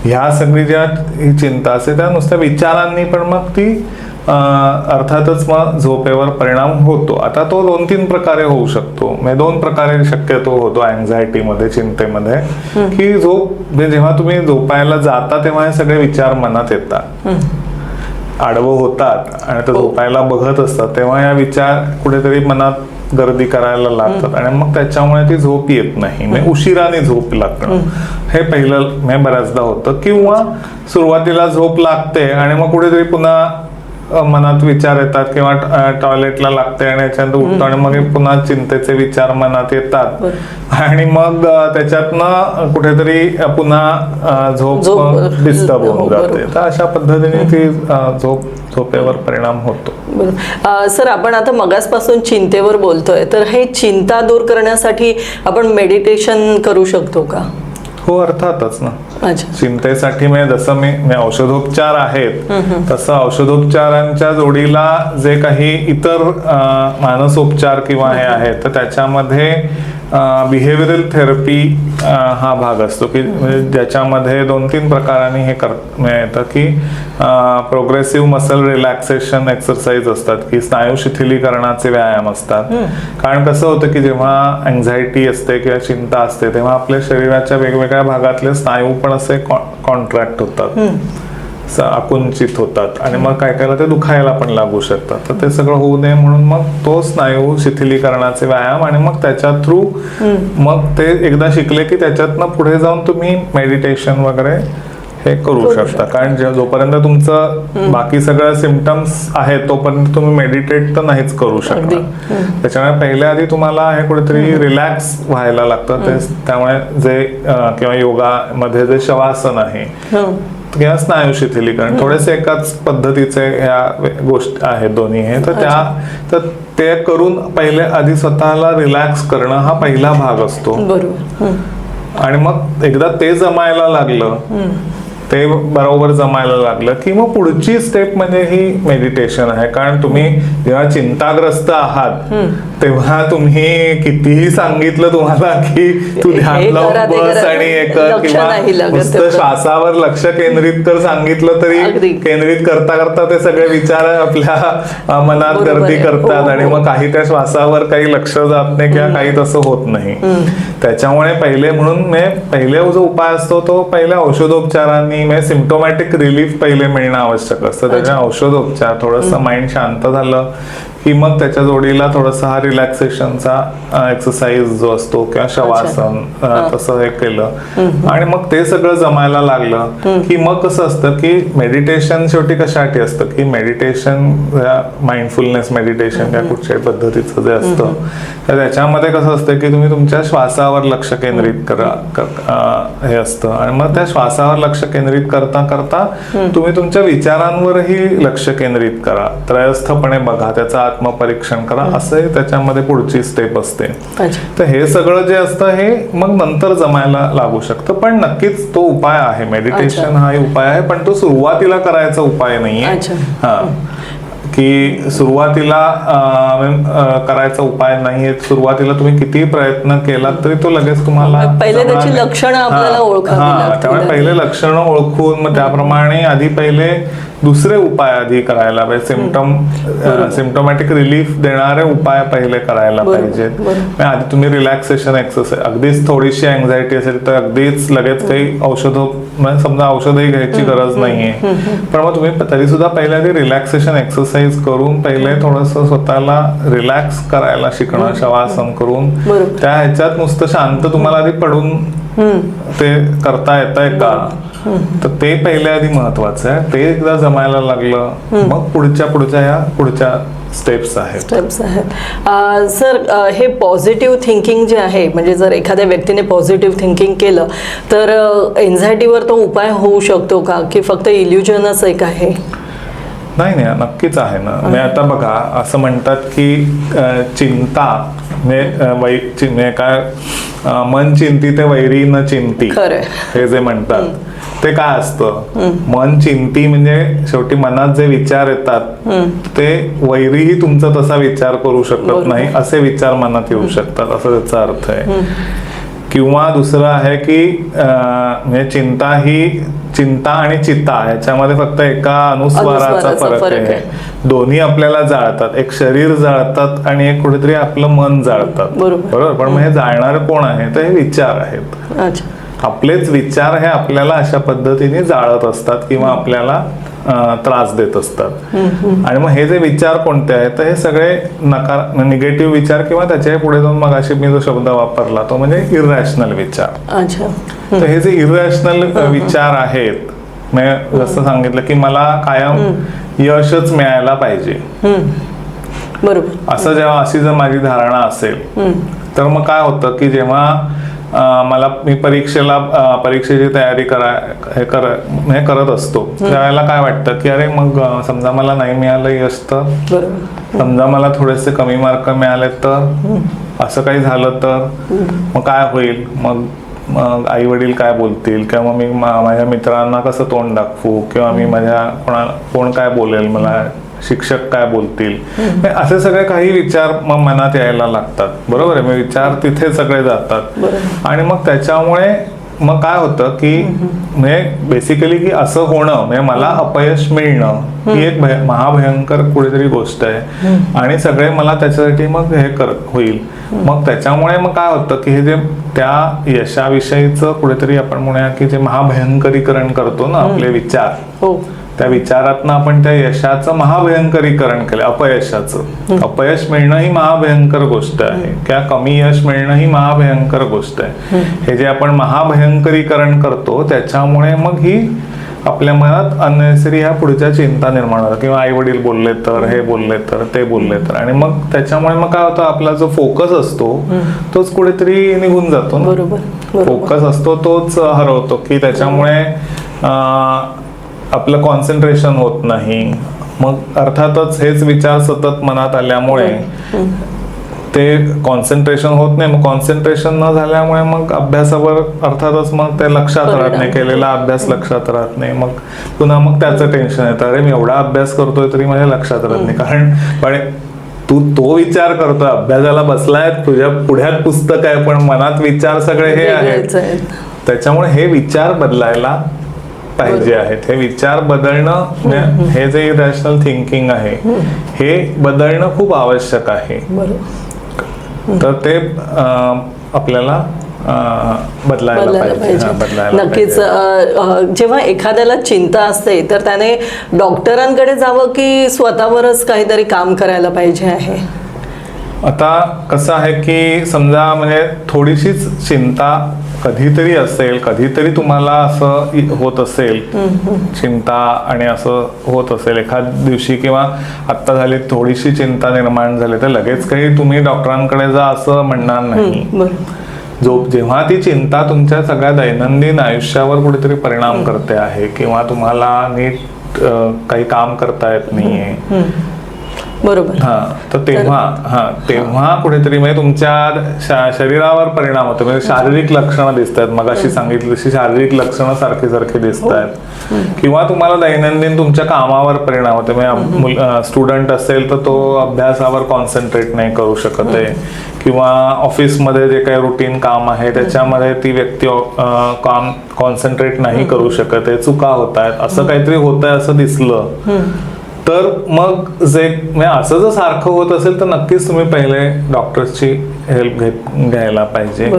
ह्या सगळी ज्या ही चिंता असते त्या नुसत्या विचारांनी पण मग ती अर्थातच मग झोपेवर परिणाम होतो. आता तो 2-3 प्रकारे होऊ शकतो, म्हणजे 2 प्रकारे शक्यतो होतो अँझायटीमध्ये, चिंतेमध्ये, की जेव्हा तुम्ही झोपायला जाता तेव्हा हे सगळे विचार मनात येतात, आडवं होतात आणि ते झोपायला बघत असतात, तेव्हा या विचार कुठेतरी मनात गर्दी करायला लागतात आणि मग त्याच्यामुळे ती झोप येत नाही, म्हणजे उशिराने झोप लागणं हे पहिलं म्हणजे बऱ्याचदा होतं. किंवा सुरुवातीला झोप लागते आणि मग कुठेतरी पुन्हा मनात विचार येतात, किंवा टॉयलेटला लागते आणि याच्यानंतर उठतो आणि मग पुन्हा चिंतेचे विचार मनात येतात आणि मग त्याच्यातनं कुठेतरी पुन्हा झोप डिस्टर्ब होऊन जाते. तर अशा पद्धतीने ती झोपेवर परिणाम होतो. सर, आपण आता मगासपासून चिंतेवर बोलतोय, तर हे चिंता दूर करण्यासाठी आपण मेडिटेशन करू शकतो का? हो, अर्थातच ना. चिंतेसाठी जसं मी औषधोपचार आहेत तसं औषधोपचारांच्या जोडीला जे काही इतर मानसोपचार किंवा हे आहेत, तर त्याच्यामध्ये बिहेवियरल थेरपी हा भाग असतो, की ज्याच्यामध्ये 2-3 प्रकारांनी हे येतं, की प्रोग्रेसिव्ह मसल रिलॅक्सेशन एक्सरसाइज असतात, की स्नायू शिथिलीकरणाचे व्यायाम असतात. कारण कसं होतं की जेव्हा अँझायटी असते किंवा चिंता असते तेव्हा आपल्या शरीराच्या वेगवेगळ्या भागातले स्नायू पण असे कॉन्ट्रॅक्ट होतात, आकुंचित होतात आणि मग काय काय ते दुखायला पण लागू शकतात. तर ते सगळं होऊ नये म्हणून मग तो स्नायू शिथिलीकरणाचे व्यायाम आणि मग त्याच्या थ्रू मग ते एकदा शिकले की त्याच्यातनं पुढे जाऊन तुम्ही मेडिटेशन वगैरे हे करू शकता. कारण जोपर्यंत तुमचं बाकी सगळं सिम्पटम्स आहेत तोपर्यंत तुम्ही मेडिटेट तर नाहीच करू शकता. त्याच्यामुळे पहिल्या आधी तुम्हाला हे कुठेतरी रिलॅक्स व्हायला लागतं. त्यामुळे जे किंवा योगामध्ये जे शवासन आहे किंवा स्नायू शिथिलीकरण थोडेसे एकाच पद्धतीचे ह्या गोष्टी आहेत दोन्ही हे, तर ते करून पहिले आधी स्वतःला रिलॅक्स करणं हा पहिला भाग असतो. आणि मग एकदा ते जमायला लागलं, ते बरोबर जमायला लागलं की मग पुढची स्टेप म्हणजे ही मेडिटेशन आहे. कारण तुम्ही जेव्हा चिंताग्रस्त आहात तेव्हा तुम्ही कितीही सांगितलं तुम्हाला की तू ध्यान लावून बस आणि एक किंवा नुसतं श्वासावर लक्ष केंद्रित कर सांगितलं तरी केंद्रित करता करता ते सगळे विचार आपल्या मनात गर्दी करतात आणि मग काही त्या श्वासावर काही लक्ष जात नाही किंवा काही तसं होत नाही. त्याच्यामुळे पहिले जो उपाय असतो तो पहिल्या औषधोपचारांनी सिम्प्टोमॅटिक रिलीफ पहिले मिळणं आवश्यक असतं. त्याच्या औषधोपचार थोडंसं माइंड शांत झालं की मग त्याच्या जोडीला थोडासा हा रिलॅक्सेशनचा एक्सरसाइज जो असतो किंवा शवासन तसं हे केलं आणि मग ते सगळं जमायला लागलं की मग कसं असतं की मेडिटेशन शेवटी कशासाठी असतं की मेडिटेशन माइंडफुलनेस मेडिटेशन या कुठच्याही पद्धतीचं जे असतं तर त्याच्यामध्ये कसं असतं की तुम्ही तुमच्या श्वासावर लक्ष केंद्रित करा हे असतं आणि मग त्या श्वासावर लक्ष केंद्रित करता करता तुम्ही तुमच्या विचारांवरही लक्ष केंद्रित करा, त्रयस्थपणे बघा, त्याचा आत्मपरीक्षण करा, असं त्याच्यामध्ये पुढची स्टेप असते. तर हे सगळं जे असतं हे मग नंतर जमायला लागू शकतं. पण नक्कीच तो उपाय आहे, मेडिटेशन हा उपाय आहे, पण तो सुरुवातीला करायचा उपाय नाहीये. हा, की सुरुवातीला करायचा उपाय नाहीये. सुरुवातीला तुम्ही किती प्रयत्न केला तरी तो लगेच तुम्हाला पहिले त्याची लक्षणं आपल्याला ओळखावी लागतील. त्यामुळे पहिले लक्षणं ओळखून मग त्याप्रमाणे आधी पहिले दुसरे उपाय आधी करायला पाहिजे. सिम्प्टोमॅटिक रिलीफ देणारे उपाय पहिले करायला पाहिजेत. आधी तुम्ही रिलॅक्सेशन एक्सरसाइज, अगदीच थोडीशी अँझायटी असेल तर अगदीच लगेच काही समजा औषधही घ्यायची गरज नाहीये, पण मग तुम्ही तरी सुद्धा पहिल्या आधी रिलॅक्सेशन एक्सरसाइज करून पहिले थोडंसं स्वतःला रिलॅक्स करायला शिकणं, शवासन करून त्या ह्याच्यात नुसतं शांत तुम्हाला आधी पडून ते करता येतंय का, तर ते पहिल्या आधी महत्वाचं आहे. ते एकदा जमायला लागलं मग पुढच्या स्टेप्स आहेत. स्टेप्स आहेत. सर, हे पॉझिटिव्ह थिंकिंग जे आहे, म्हणजे जर एखाद्या व्यक्तीने पॉझिटिव्ह थिंकिंग केलं तर एन्झायटीवर तो उपाय होऊ शकतो का, की फक्त इल्युजनच एक आहे? नाही नाही, नक्कीच आहे ना. म्हणजे आता बघा, असं म्हणतात की चिंता म्हणजे काय, मन चिंती ते वैरी न चिंती, खरंय. हे जे म्हणतात ते काय असतं, मन चिंती म्हणजे शेवटी मनात जे विचार येतात ते वैरीही तुमचा तसा विचार करू शकत नाही, असे विचार मनात येऊ शकतात, असं त्याचा अर्थ आहे. किंवा दुसरं आहे की म्हणजे चिंता आणि चिता याच्यामध्ये फक्त एका अनुस्वाराचा फरक आहे. दोन्ही आपल्याला जाळतात, एक शरीर जाळतात आणि एक कुठेतरी आपलं मन जाळतात, बरोबर. पण मग हे जाळणार कोण आहे, तर हे विचार आहेत. आपलेच विचार हे आपल्याला अशा पद्धतीने जाळत असतात किंवा आपल्याला त्रास देत असतात. आणि मग हे जे विचार कोणते आहेत, तर हे सगळे निगेटिव्ह विचार किंवा त्याच्या पुढे जाऊन मग अशी मी जो शब्द वापरला तो म्हणजे इररॅशनल विचार. तर हे जे इररॅशनल विचार आहेत, म्हणजे जसं सांगितलं की मला कायम यशच मिळायला पाहिजे, बरोबर, असं जेव्हा अशी जर माझी धारणा असेल तर मग काय होतं की जेव्हा मी परीक्षेची तयारी करत असतो त्यावेळेला काय वाटतं की अरे मग समजा मला नाही मिळालं यश तर, समजा मला थोडेसे कमी मार्क मिळाले तर, असं काही झालं तर मग काय होईल, मग आई वडील काय बोलतील, किंवा मी माझ्या मित्रांना कसं तोंड दाखवू, किंवा मी कोण काय बोलेल, मला शिक्षक काय बोलतील, असे सगळे काही विचार मग मनात यायला लागतात, बरोबर आहे. मग विचार तिथे सगळे जातात आणि मग त्याच्यामुळे मग काय होतं की म्हणजे बेसिकली की असं होणं म्हणजे मला अपयश मिळणं ही एक महाभयंकर कुठेतरी गोष्ट आहे आणि सगळे मला त्याच्यासाठी मग हे होईल. मग त्याच्यामुळे मग काय होतं की हे जे त्या यशाविषयीचं कुठेतरी आपण म्हणूया की जे महाभयंकरीकरण करतो ना आपले विचार, त्या विचारातनं आपण त्या यशाचं महाभयंकरीकरण केलं, अपयशाचं. अपयश मिळणं ही महाभयंकर गोष्ट आहे किंवा कमी यश मिळणं ही महाभयंकर गोष्ट आहे. हे जे आपण महाभयंकरीकरण करतो त्याच्यामुळे मग ही आपल्या मनात अननेसेसरी ह्या पुढच्या चिंता निर्माण होतात, किंवा आई वडील बोलले तर, हे बोलले तर, ते बोलले तर, आणि मग त्याच्यामुळे मग काय होतं, आपला जो फोकस असतो तोच कुठेतरी निघून जातो ना. फोकस असतो तोच हरवतो की त्याच्यामुळे आपलं कॉन्सन्ट्रेशन होत नाही. मग अर्थातच हेच विचार सतत मनात आल्यामुळे ते कॉन्सन्ट्रेशन होत नाही. मग कॉन्सन्ट्रेशन न झाल्यामुळे मग अभ्यासावर अर्थातच मग ते लक्षात राहत नाही, केलेला अभ्यास लक्षात राहत नाही. मग पुन्हा मग त्याचं टेन्शन येतं, अरे मी एवढा अभ्यास करतोय तरी माझ्या लक्षात राहत नाही. कारण पण तू तो विचार करतोय, अभ्यासाला बसलाय, तुझ्या पुढ्यात पुस्तक आहे, पण मनात विचार सगळे हे आहेत. त्याच्यामुळे हे विचार बदलायला पाहिजे आहेत. हे विचार बदलणं, हे जे इरॅशनल थिंकिंग आहे हे बदलणं खूप आवश्यक आहे. तर ते आपल्याला बदलायला पाहिजे. नक्कीच. जेव्हा एखाद्याला चिंता असते तर त्याने डॉक्टरांकडे जावं की स्वतःवरच काहीतरी काम करायला पाहिजे आहे? आता कसं आहे की समजा म्हणजे थोडीशीच चिंता कधीतरी असेल, कधीतरी तुम्हाला असं होत असेल चिंता आणि असं होत असेल एखाद दिवशी, किंवा आत्ता झाली थोडीशी चिंता निर्माण झाली तर लगेच काही तुम्ही डॉक्टरांकडे जा असं म्हणणार नाही. जेव्हा ती चिंता तुमच्या सगळ्या दैनंदिन आयुष्यावर कुठेतरी परिणाम करते आहे किंवा तुम्हाला नीट काही काम करता येत नाहीये, बरोबर, तर तेव्हा कुठेतरी म्हणजे तुमच्या शरीरावर परिणाम होतो. म्हणजे शारीरिक लक्षणं दिसत आहेत, मग अशी सांगितली तशी शारीरिक लक्षणं सारखी दिसत आहेत, किंवा तुम्हाला दैनंदिन तुमच्या कामावर परिणाम होतो. म्हणजे स्टुडंट असेल तर तो अभ्यासावर कॉन्सन्ट्रेट नाही करू शकत आहे, किंवा ऑफिसमध्ये जे काही रुटीन काम आहे त्याच्यामध्ये ती व्यक्ती काम कॉन्सन्ट्रेट नाही करू शकत आहे, चुका होत आहेत, असं काहीतरी होत आहे असं दिसलं तर मग असं जर सारखं होत असेल तर नक्कीच तुम्ही पहिले डॉक्टरची हेल्प घ्यायला पाहिजे.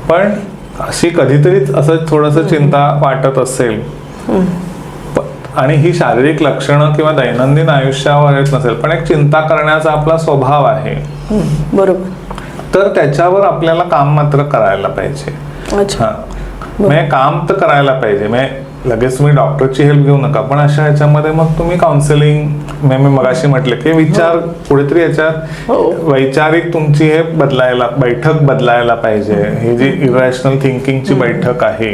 पण अशी कधीतरीच असं थोडंसं चिंता वाटत असेल आणि ही शारीरिक लक्षणं किंवा दैनंदिन आयुष्यावर येत नसेल, पण एक चिंता करण्याचा आपला स्वभाव आहे, बरोबर, तर त्याच्यावर आपल्याला काम मात्र करायला पाहिजे. म्हणजे काम तर करायला पाहिजे. म्हणजे लगेच तुम्ही डॉक्टरची हेल्प घेऊ नका, पण अशा ह्याच्यामध्ये मग तुम्ही काउन्सिलिंग, मी मगाशी म्हटलं की विचार कुठेतरी याच्यात वैचारिक तुमची हे बैठक बदलायला पाहिजे. ही जी इरॅशनल थिंकिंगची बैठक आहे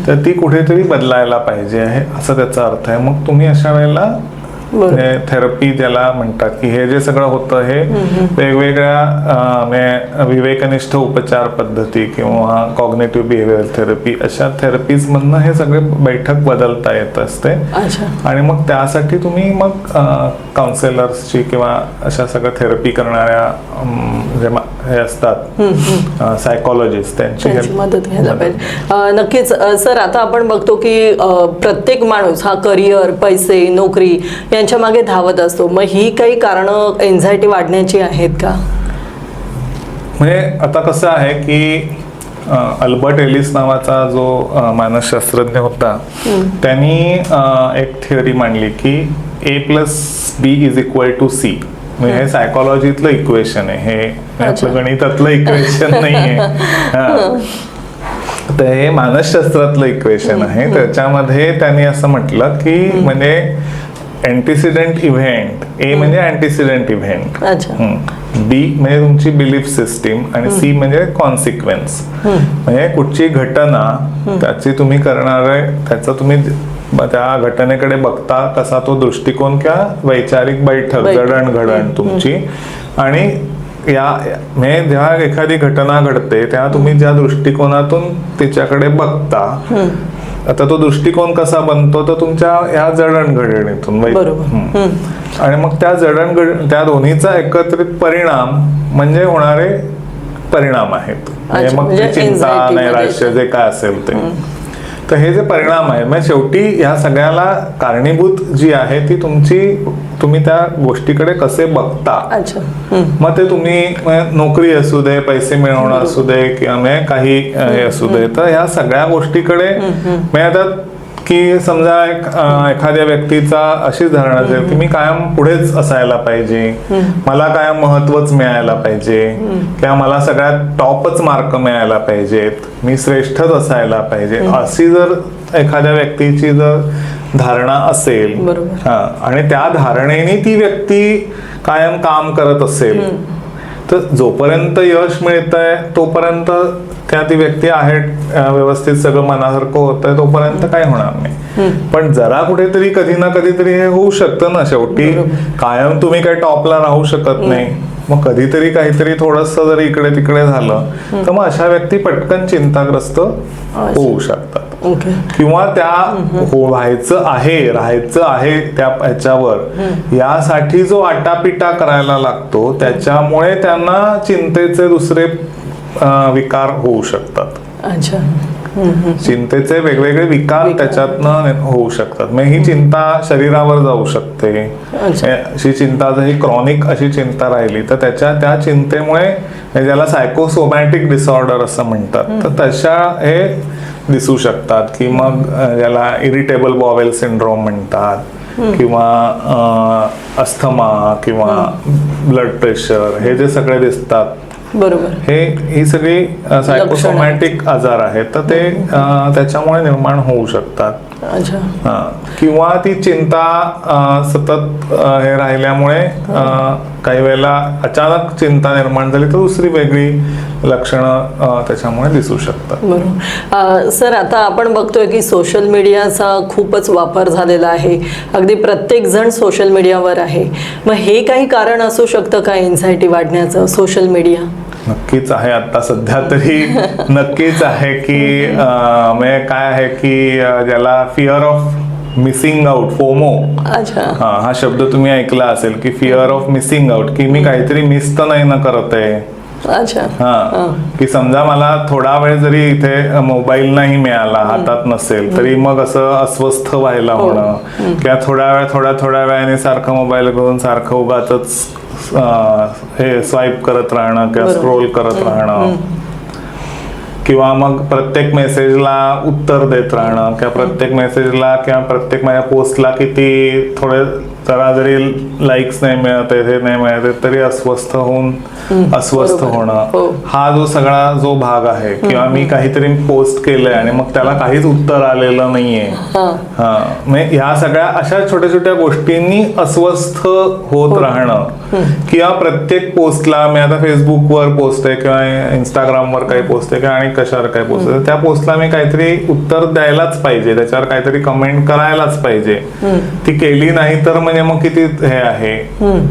तर ती कुठेतरी बदलायला पाहिजे आहे, असा त्याचा अर्थ आहे. मग तुम्ही अशा वेळेला थेरपी ज्याला म्हणतात की हे जे सगळं होतं हे वेगवेगळ्या विवेकनिष्ठ उपचार पद्धती किंवा कॉग्नेटिव्ह बिहेवियर थेरपी अशा थेरपीज मधनं हे सगळे बैठक बदलता येत असते. आणि मग त्यासाठी तुम्ही मग काउन्सिलर्सची किंवा अशा सगळं थेरपी करणाऱ्या जे हे असतात सायकोलॉजिस्ट त्यांची मदत घ्यायला पाहिजे. नक्कीच सर, आता आपण बघतो की प्रत्येक माणूस हा करिअर, पैसे, नोकरी यांच्या मागे धावत असतो. मग ही काही कारणं एन्झायटी वाढण्याची आहेत का? म्हणजे आता कसं आहे की अल्बर्ट एलिस नावाचा जो मानसशास्त्रज्ञ होता त्यांनी एक थिअरी मांडली की A+B=C. म्हणजे हे सायकोलॉजीतलं इक्वेशन आहे, हे आपलं गणितातलं इक्वेशन नाही आहे. तर हे मानसशास्त्रातलं इक्वेशन आहे. त्याच्यामध्ये त्यांनी असं म्हटलं की म्हणजे अँटीसिडेंट इव्हेंट, ए म्हणजे अँटीसिडेंट इव्हेंट, बी म्हणजे तुमची बिलीफ सिस्टीम आणि सी म्हणजे कॉन्सिक्वेन्स. म्हणजे कुठची घटना त्याची तुम्ही करणारे त्याचा तुम्ही त्या घटनेकडे बघता कसा तो दृष्टिकोन किंवा वैचारिक बैठक जडणघडण तुमची. आणि म्हणजे जेव्हा एखादी घटना घडते तेव्हा तुम्ही ज्या दृष्टिकोनातून तिच्याकडे बघता, आता तो दृष्टिकोन कसा बनतो तर तुमच्या ह्या जडणघडणीतून. आणि मग त्या दोन्हीचा एकत्रित परिणाम म्हणजे होणारे परिणाम आहेत. म्हणजे मग चिंता, नैराश्य जे काय असेल ते. तर हे जे परिणाम आहेत म्हणजे शेवटी ह्या सगळ्याला कारणीभूत जी आहे ती तुम्ही त्या गोष्टीकडे कसे बघता. मग ते तुम्ही नोकरी असू दे, पैसे मिळवणं असू दे किंवा काही हे असू दे, तर ह्या सगळ्या गोष्टीकडे म्हणजे आता की समजा एखाद्या व्यक्तीचा अशीच धारणा असेल की मी कायम पुढेच असायला पाहिजे, मला कायम महत्वच मिळायला पाहिजे किंवा मला सगळ्यात टॉपच मार्क मिळायला पाहिजेत, मी श्रेष्ठच असायला पाहिजे, अशी जर एखाद्या व्यक्तीची जर धारणा असेल आणि त्या धारणेने ती व्यक्ती कायम काम करत असेल तर जोपर्यंत यश मिळतंय तोपर्यंत ती व्यक्ती आहे व्यवस्थित सगळं मनासारखं होतंय तोपर्यंत काही होणार नाही. पण जरा कुठेतरी कधी ना कधीतरी हे होऊ शकतं ना. शेवटी कायम तुम्ही काही टॉपला राहू शकत नाही. मग कधीतरी काहीतरी थोडस जरी इकडे तिकडे झालं तर मग अशा व्यक्ती पटकन चिंताग्रस्त होऊ शकतात. किंवा त्या राहायचं आहे त्या ह्याच्यावर यासाठी जो आटापिटा करायला लागतो त्याच्यामुळे त्यांना चिंतेचे दुसरे विकार होऊ शकतात. चिंतेचे वेगवेगळे विकार त्याच्यातनं होऊ शकतात. मग ही चिंता शरीरावर जाऊ शकते. अशी चिंता जर ही क्रॉनिक अशी चिंता राहिली तर त्या चिंतेमुळे ज्याला सायकोसोमॅटिक डिसऑर्डर असं म्हणतात तर तशा हे दिसू शकतात. की मग ज्याला इरिटेबल बॉवेल सिंड्रोम म्हणतात किंवा अस्थमा किंवा ब्लड प्रेशर हे जे सगळे दिसतात ही सगळी सायकोसोमॅटिक आजार आहेत तर ते त्याच्यामुळे निर्माण होऊ शकतात. किंवा ती चिंता सतत हे राहिल्यामुळे काही वेळेला अचानक चिंता निर्माण झाली तर दुसरी वेगळी लक्षणं त्याच्यामुळे दिसू शकतात. सर, आता आपण बघतोय की सोशल मीडियाचा खूपच वापर झालेला आहे. अगदी प्रत्येक जण सोशल मीडियावर आहे. मग हे काही कारण असू शकतं का एन्झायटी वाढण्याचं? सोशल मीडिया नक्कीच आहे. आता सध्या तरी नक्कीच आहे की काय आहे की ज्याला fear of missing out, FOMO, हा शब्द तुम्ही ऐकला असेल की फिअर ऑफ मिसिंग आउट, की मी काहीतरी मिस तर नाही ना करत आहे. की समजा मला थोडा वेळ जरी इथे मोबाईल नाही मिळाला, हातात नसेल तरी मग असं अस्वस्थ व्हायला होणं किंवा थोड्या वेळाने सारखं मोबाईल घेऊन सारखं उगाचच हे स्वाईप करत राहणं किंवा स्क्रोल करत राहणं. किंवा मग प्रत्येक मेसेजला उत्तर देत राहणं, किंवा प्रत्येक मेसेजला किंवा प्रत्येक माझ्या पोस्टला किती थोडे जरा जरी लाईक्स नाही मिळत हे नाही मिळत तरी अस्वस्थ बरोबर. होणं, हो. हा जो सगळा जो भाग आहे, किंवा मी काहीतरी पोस्ट केलंय आणि मग त्याला काहीच उत्तर आलेलं नाहीये, हा म्हणजे ह्या सगळ्या अशा छोट्या छोट्या गोष्टींनी अस्वस्थ होत राहणं, किंवा प्रत्येक पोस्टला मी आता फेसबुकवर पोस्ट आहे किंवा इंस्टाग्रामवर काही पोस्ट आहे किंवा आणि कशावर काही पोस्ट आहे, त्या पोस्टला मी काहीतरी उत्तर द्यायलाच पाहिजे, त्याच्यावर काहीतरी कमेंट करायलाच पाहिजे. ती केली नाही तर म्हणजे मग किती हे आहे,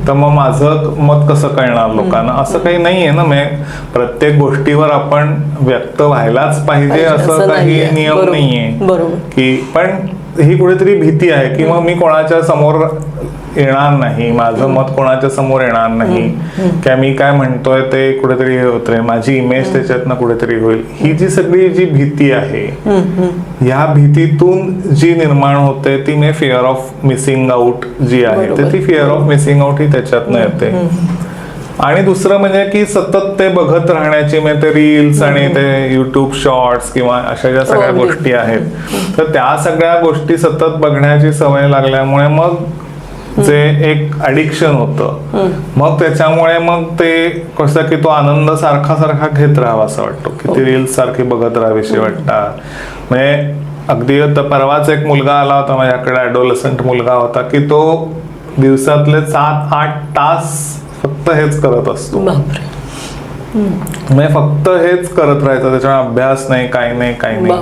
तर मग माझं मत कसं कळणार लोकांना, असं काही नाहीये ना. प्रत्येक गोष्टीवर आपण व्यक्त व्हायलाच पाहिजे असं काही नियम नाहीये की, पण ही कुठेतरी भीती आहे की मग मी कोणाच्या समोर येणार नाही, माझं मत कोणाच्या समोर येणार नाही, किंवा मी काय म्हणतोय ते कुठेतरी हे होत राहील, माझी इमेज त्याच्यातनं कुठेतरी होईल. ही जी सगळी जी भीती आहे, या भीतीतून जी निर्माण होते ती मी फिअर ऑफ मिसिंग आउट जी आहे, तर ती फिअर ऑफ मिसिंग आउट ही त्याच्यातनं येते. आणि दुसरं म्हणजे की सतत ते बघत राहण्याची, म्हणजे ते रील्स आणि ते युट्यूब शॉर्ट्स किंवा अशा ज्या सगळ्या गोष्टी आहेत, तर त्या सगळ्या गोष्टी सतत बघण्याची सवय लागल्यामुळे मग जे एक ॲडिक्शन होतं, मग त्याच्यामुळे मग ते कसं की तो आनंद सारखा सारखा घेत राहावा असं वाटतो, की ते रील्स सारखी बघत राहावीशी वाटतात. म्हणजे अगदी परवाच एक मुलगा आला होता माझ्याकडे, ॲडोलसंट मुलगा होता, की तो दिवसातले 7-8 तास फक्त हेच करत असतो, म्हणजे फक्त हेच करत राहायचं, त्याच्यामुळे अभ्यास नाही, काही नाही.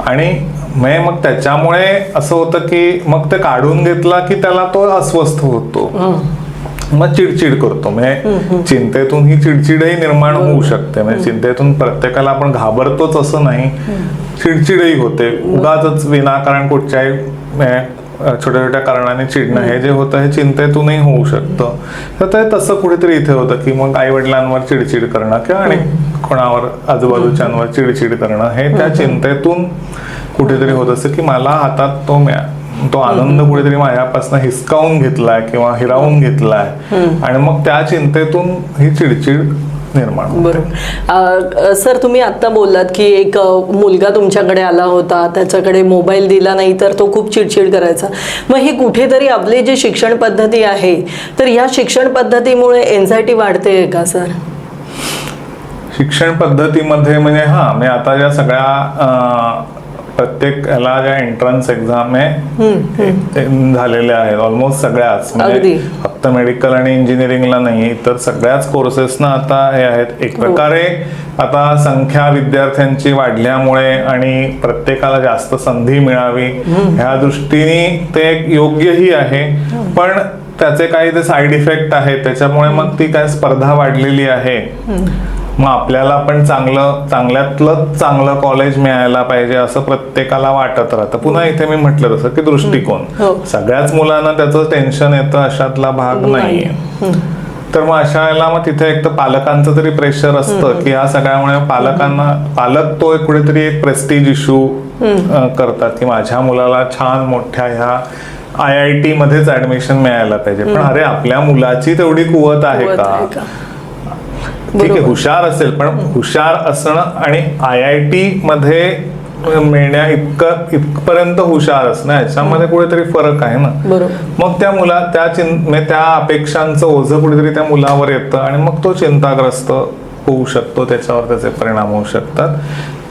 आणि मग त्याच्यामुळे असं होतं की मग ते काढून घेतला की त्याला तो अस्वस्थ होतो, मग चिडचिड करतो. म्हणजे चिंतेतून ही चिडचिडही निर्माण होऊ शकते. म्हणजे चिंतेतून प्रत्येकाला आपण घाबरतोच असं नाही, चिडचिडही होते, उगाच विनाकारण कुठच्याही छोट्या छोट्या कारणाने चिडणं हे जे होतं हे चिंतेतूनही होऊ शकतं. तर ते तसं कुठेतरी इथे होतं की मग आई वडिलांवर चिडचिड करणं किंवा आणि कोणावर आजूबाजूच्यांवर चिडचिड करणं हे त्या चिंतेतून कुठेतरी होत असतं की मला हातात तो आनंद कुठेतरी माझ्यापासून हिसकावून घेतलाय किंवा हिरावून घेतलाय, आणि मग त्या चिंतेतून ही चिडचिड निर्माण. बरोबर. सर, तुम्ही आता बोललात की एक मुलगा तुमच्याकडे आला होता, त्याच्याकडे मोबाईल दिला नाही तर तो खूप चिडचिड करायचा. मग ही कुठेतरी आपली जी शिक्षण पद्धती आहे, तर या शिक्षण पद्धतीमुळे एन्झायटी वाढते का सर? शिक्षण पद्धतीमध्ये म्हणजे म्हणजे आता ज्या सगळ्या प्रत्येक ह्याला ज्या एंट्रन्स एक्झाम झालेल्या आहेत ऑलमोस्ट सगळ्याच, म्हणजे फक्त मेडिकल आणि इंजिनिअरिंगला नाही तर सगळ्याच कोर्सेसना आता हे आहेत. एक प्रकारे आता संख्या विद्यार्थ्यांची वाढल्यामुळे आणि प्रत्येकाला जास्त संधी मिळावी ह्या दृष्टीने ते योग्यही आहे, पण त्याचे काही ते साईड इफेक्ट आहेत. त्याच्यामुळे मग ती काय स्पर्धा वाढलेली आहे. मग आपल्याला पण चांगल्यातलं चांगलं कॉलेज मिळायला पाहिजे असं प्रत्येकाला वाटत राहतं. पुन्हा इथे मी म्हटलं तसं की दृष्टिकोन, सगळ्याच मुलांना त्याचं टेन्शन येतं अशातला भाग नाहीये. तर मग अशा वेळेला मग तिथे एक तर पालकांचं तरी प्रेशर असतं की या सगळ्यामुळे पालक तो एक कुठेतरी एक प्रेस्टिज इश्यू करतात की माझ्या मुलाला छान मोठ्या ह्या IIT मध्येच ऍडमिशन मिळायला पाहिजे. पण अरे आपल्या मुलाची तेवढी कुवत आहे का? ठीक आहे, हुशार असेल, पण हुशार असणं आणि IIT मध्ये मिळण्या इतपर्यंत हुशार असणं याच्यामध्ये कुठेतरी फरक आहे ना. मग त्या अपेक्षांचं ओझं कुठेतरी त्या मुलावर येतं आणि मग तो चिंताग्रस्त होऊ शकतो, त्याच्यावर त्याचे परिणाम होऊ शकतात.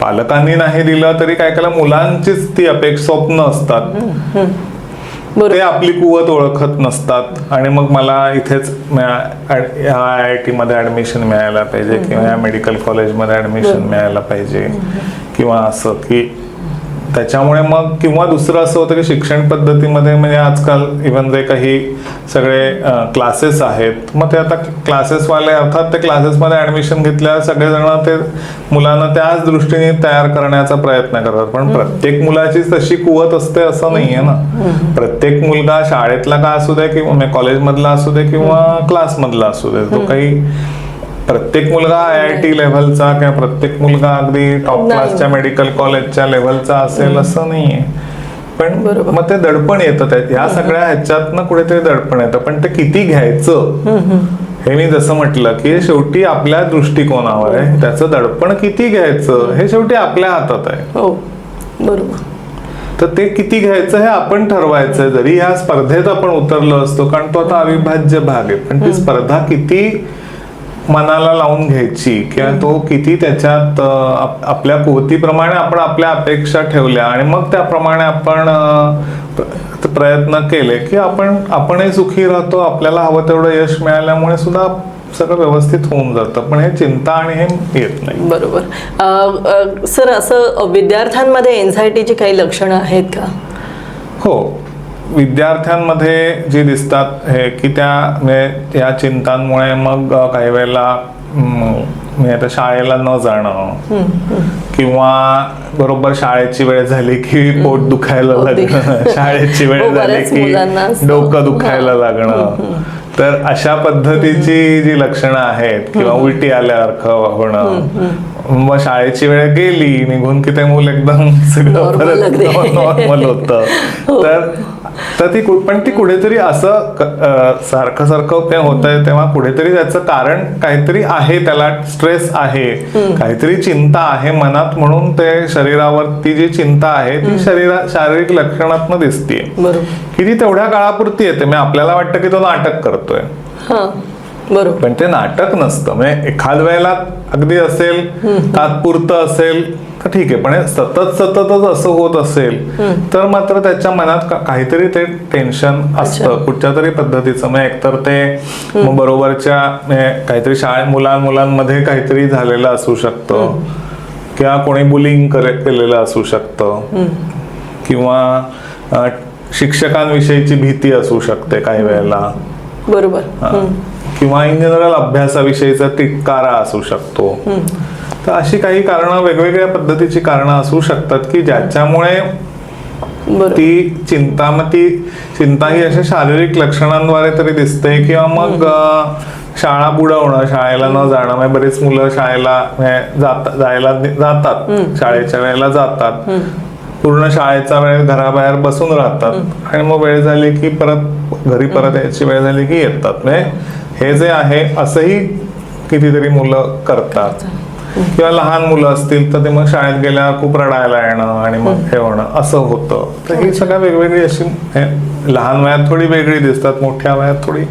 पालकांनी नाही दिलं तरी काय केलं, मुलांचीच ती स्वप्न असतात, ते आपली कुवत ओळखत नसतात आणि मग मला इथेच IIT मध्ये ऍडमिशन मिळायला पाहिजे किंवा या मेडिकल कॉलेजमध्ये ऍडमिशन मिळायला पाहिजे किंवा असं की त्याच्यामुळे मग किंवा दुसरं असं होतं की शिक्षण पद्धतीमध्ये म्हणजे आजकाल इव्हन जे काही सगळे क्लासेस आहेत, मग ते आता क्लासेसवाले अर्थात ते क्लासेसमध्ये ऍडमिशन घेतल्यावर सगळेजण ते मुलांना त्याच दृष्टीने तयार करण्याचा प्रयत्न करतात. पण प्रत्येक मुलाची तशी कुवत असते असं नाहीये ना. प्रत्येक मुलगा शाळेतला का असू दे किंवा कॉलेजमधला असू दे किंवा क्लासमधला असू दे, तो काही प्रत्येक मुलगा IIT लेव्हलचा किंवा प्रत्येक मुलगा अगदी टॉप क्लासच्या मेडिकल कॉलेजच्या लेव्हलचा असेल असं नाहीये. पण मग ते दडपण येतं या सगळ्या ह्याच्यातनं कुठेतरी दडपण येतं, पण ते किती घ्यायचं हे मी जसं म्हटलं की शेवटी आपल्या दृष्टिकोनावर आहे, त्याचं दडपण किती घ्यायचं हे शेवटी आपल्या हातात आहे. हो बरोबर. तर ते किती घ्यायचं हे आपण ठरवायचं. जरी ह्या स्पर्धेत आपण उतरलो असतो, कारण तो आता अविभाज्य भाग आहे, पण ती स्पर्धा किती मनाला लावून घ्यायची किंवा तो किती त्याच्यात आपल्या कुवतीप्रमाणे आपण आपल्या अपेक्षा ठेवल्या आणि मग त्याप्रमाणे आपण प्रयत्न केले की आपणही सुखी राहतो. आपल्याला हवं तेवढं यश मिळाल्यामुळे सुद्धा सगळं व्यवस्थित होऊन जातं. पण हे चिंता आणि हे येत नाही. बरोबर. सर, असं विद्यार्थ्यांमध्ये एन्झायटीची काही लक्षणं आहेत का? हो, विद्यार्थ्यांमध्ये जे दिसतात हे की या चिंतांमुळे मग काही वेळेला आता शाळेला न जाणं किंवा बरोबर शाळेची वेळ झाली की पोट दुखायला लागणं, शाळेची वेळ झाली की डोकं दुखायला लागणं. तर अशा पद्धतीची जी लक्षणं आहेत किंवा उलटी आल्यासारखं होणं, मग शाळेची वेळ गेली निघून की ते मूल एकदम सगळं परत नॉर्मल होतं. तर ती कुठेतरी असं सारखं सारखं होत आहे, तेव्हा कुठेतरी त्याचं कारण काहीतरी आहे, त्याला स्ट्रेस आहे, काहीतरी चिंता आहे मनात, म्हणून ते शरीरावरती जी चिंता आहे ती शारीरिक लक्षणातनं दिसते की ती तेवढ्या काळापुरती येते. म्हणजे आपल्याला वाटतं की तो नाटक करतोय, बरोबर, पण ते नाटक नसतं. म्हणजे एखाद वेळेला अगदी असेल, तात्पुरतं असेल तर ठीक आहे, पण सततच असं होत असेल तर मात्र त्याच्या मनात काहीतरी ते टेन्शन असतं कुठच्या तरी पद्धतीचं. म्हणजे एकतर ते बरोबरच्या काहीतरी मुलांमध्ये काहीतरी झालेलं असू शकतं किंवा कोणी बुलिंग केलेलं असू शकतं किंवा शिक्षकांविषयीची भीती असू शकते काही वेळेला, बरोबर, किंवा इन जनरल अभ्यासाविषयीचा तिटकारा असू शकतो. तर अशी काही कारणं, वेगवेगळ्या पद्धतीची कारणं असू शकतात की ज्याच्यामुळे ती चिंता ही अशा शारीरिक लक्षणांद्वारे तरी दिसते किंवा मग शाळा बुडवणं, शाळेला न जाणं. म्हणजे बरेच मुलं शाळेला जातात, शाळेच्या वेळेला जातात, पूर्ण शाळेचा वेळ घराबाहेर बसून राहतात आणि मग वेळ झाली की परत घरी परत यायची वेळ झाली की येतात. म्हणजे हे जे आहे असंही कितीतरी मुलं करतात. किंवा लहान मुलं असतील तर ते मग शाळेत गेल्यावर खूप रडायला येणं आणि मग हे होणं असं होतं. तर ही सगळ्या वेगवेगळी अशी लहान वयात थोडी वेगळी दिसतात, मोठ्या वयात थोडी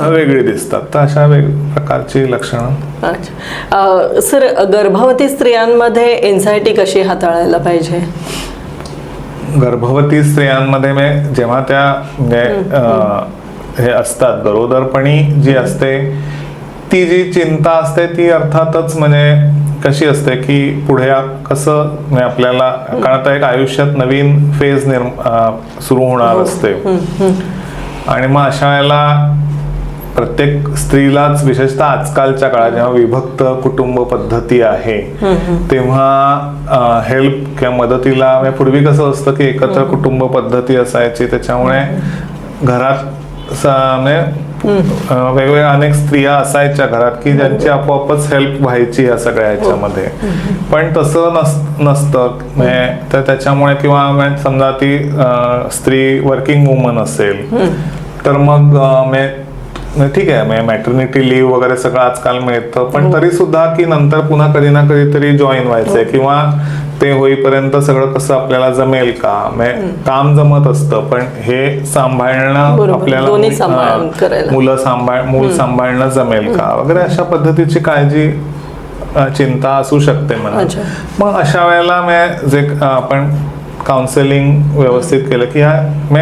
वेगळी दिसतात. तर अशा प्रकारची लक्षणं. अच्छा सर, गर्भवती स्त्रियांमध्ये एन्झायटी कशी हाताळायला पाहिजे? गर्भवती स्त्रियांमध्ये जेव्हा त्या हे असतात, गरोदरपणी जी असते ती जी चिंता असते ती अर्थातच म्हणजे कशी असते की पुढे कसं आपल्याला, कारण आता एक आयुष्यात नवीन फेज सुरू होणार असते आणि मग अशा वेळेला प्रत्येक स्त्रीलाच, विशेषतः आजकालच्या काळात जेव्हा विभक्त कुटुंब पद्धती आहे तेव्हा हेल्प किंवा मदतीला, पूर्वी कसं असतं की एकत्र कुटुंब पद्धती असायची, त्याच्यामुळे घरात वेगवेगळ्या अनेक स्त्रिया असायच्या घरात की ज्यांची आपोआपच हेल्प व्हायची या सगळ्या ह्याच्यामध्ये. पण तसं नसतं. तर त्याच्यामुळे किंवा समजा ती स्त्री वर्किंग वुमन असेल तर मग ठीक आहे, मॅटर्निटी लिव्ह वगैरे सगळं आजकाल मिळतं, पण तरी सुद्धा की नंतर पुन्हा कधी ना कधीतरी जॉईन व्हायचंय किंवा ते होईपर्यंत सगळं कसं आपल्याला जमेल का, काम जमत असतं पण हे सांभाळणं आपल्याला, मूल सांभाळणं जमेल का वगैरे, अशा पद्धतीची काळजी, चिंता असू शकते मला. मग अशा वेळेला जे आपण काउन्सिलिंग व्यवस्थित केलं की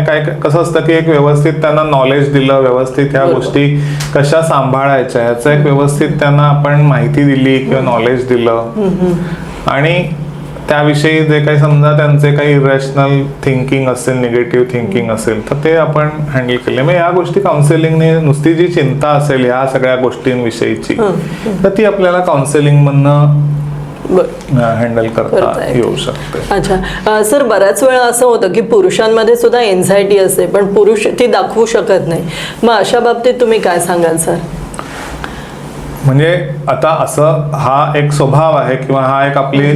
काय कसं असतं की एक व्यवस्थित त्यांना नॉलेज दिलं, व्यवस्थित ह्या गोष्टी कशा सांभाळायच्या ह्याचं एक व्यवस्थित त्यांना आपण माहिती दिली किंवा नॉलेज दिलं आणि त्याविषयी जे काही समजा त्यांचे काही इरॅशनल थिंकिंग असेल, निगेटिव्ह थिंकिंग असेल तर ते आपण हँडल केले. मग या गोष्टी काउन्सिलिंगने, नुसती जी चिंता असेल ह्या सगळ्या गोष्टींविषयीची तर ती आपल्याला काउन्सिलिंग मधनं हँडल करता येऊ शकते. अच्छा सर, बऱ्याच वेळा असं होतं की पुरुषांमध्ये सुद्धा एन्झायटी असते पण पुरुष ती दाखवू शकत नाही. मग अशा बाबतीत तुम्ही काय सांगाल सर? म्हणजे आता असं हा एक स्वभाव आहे किंवा हा एक आपली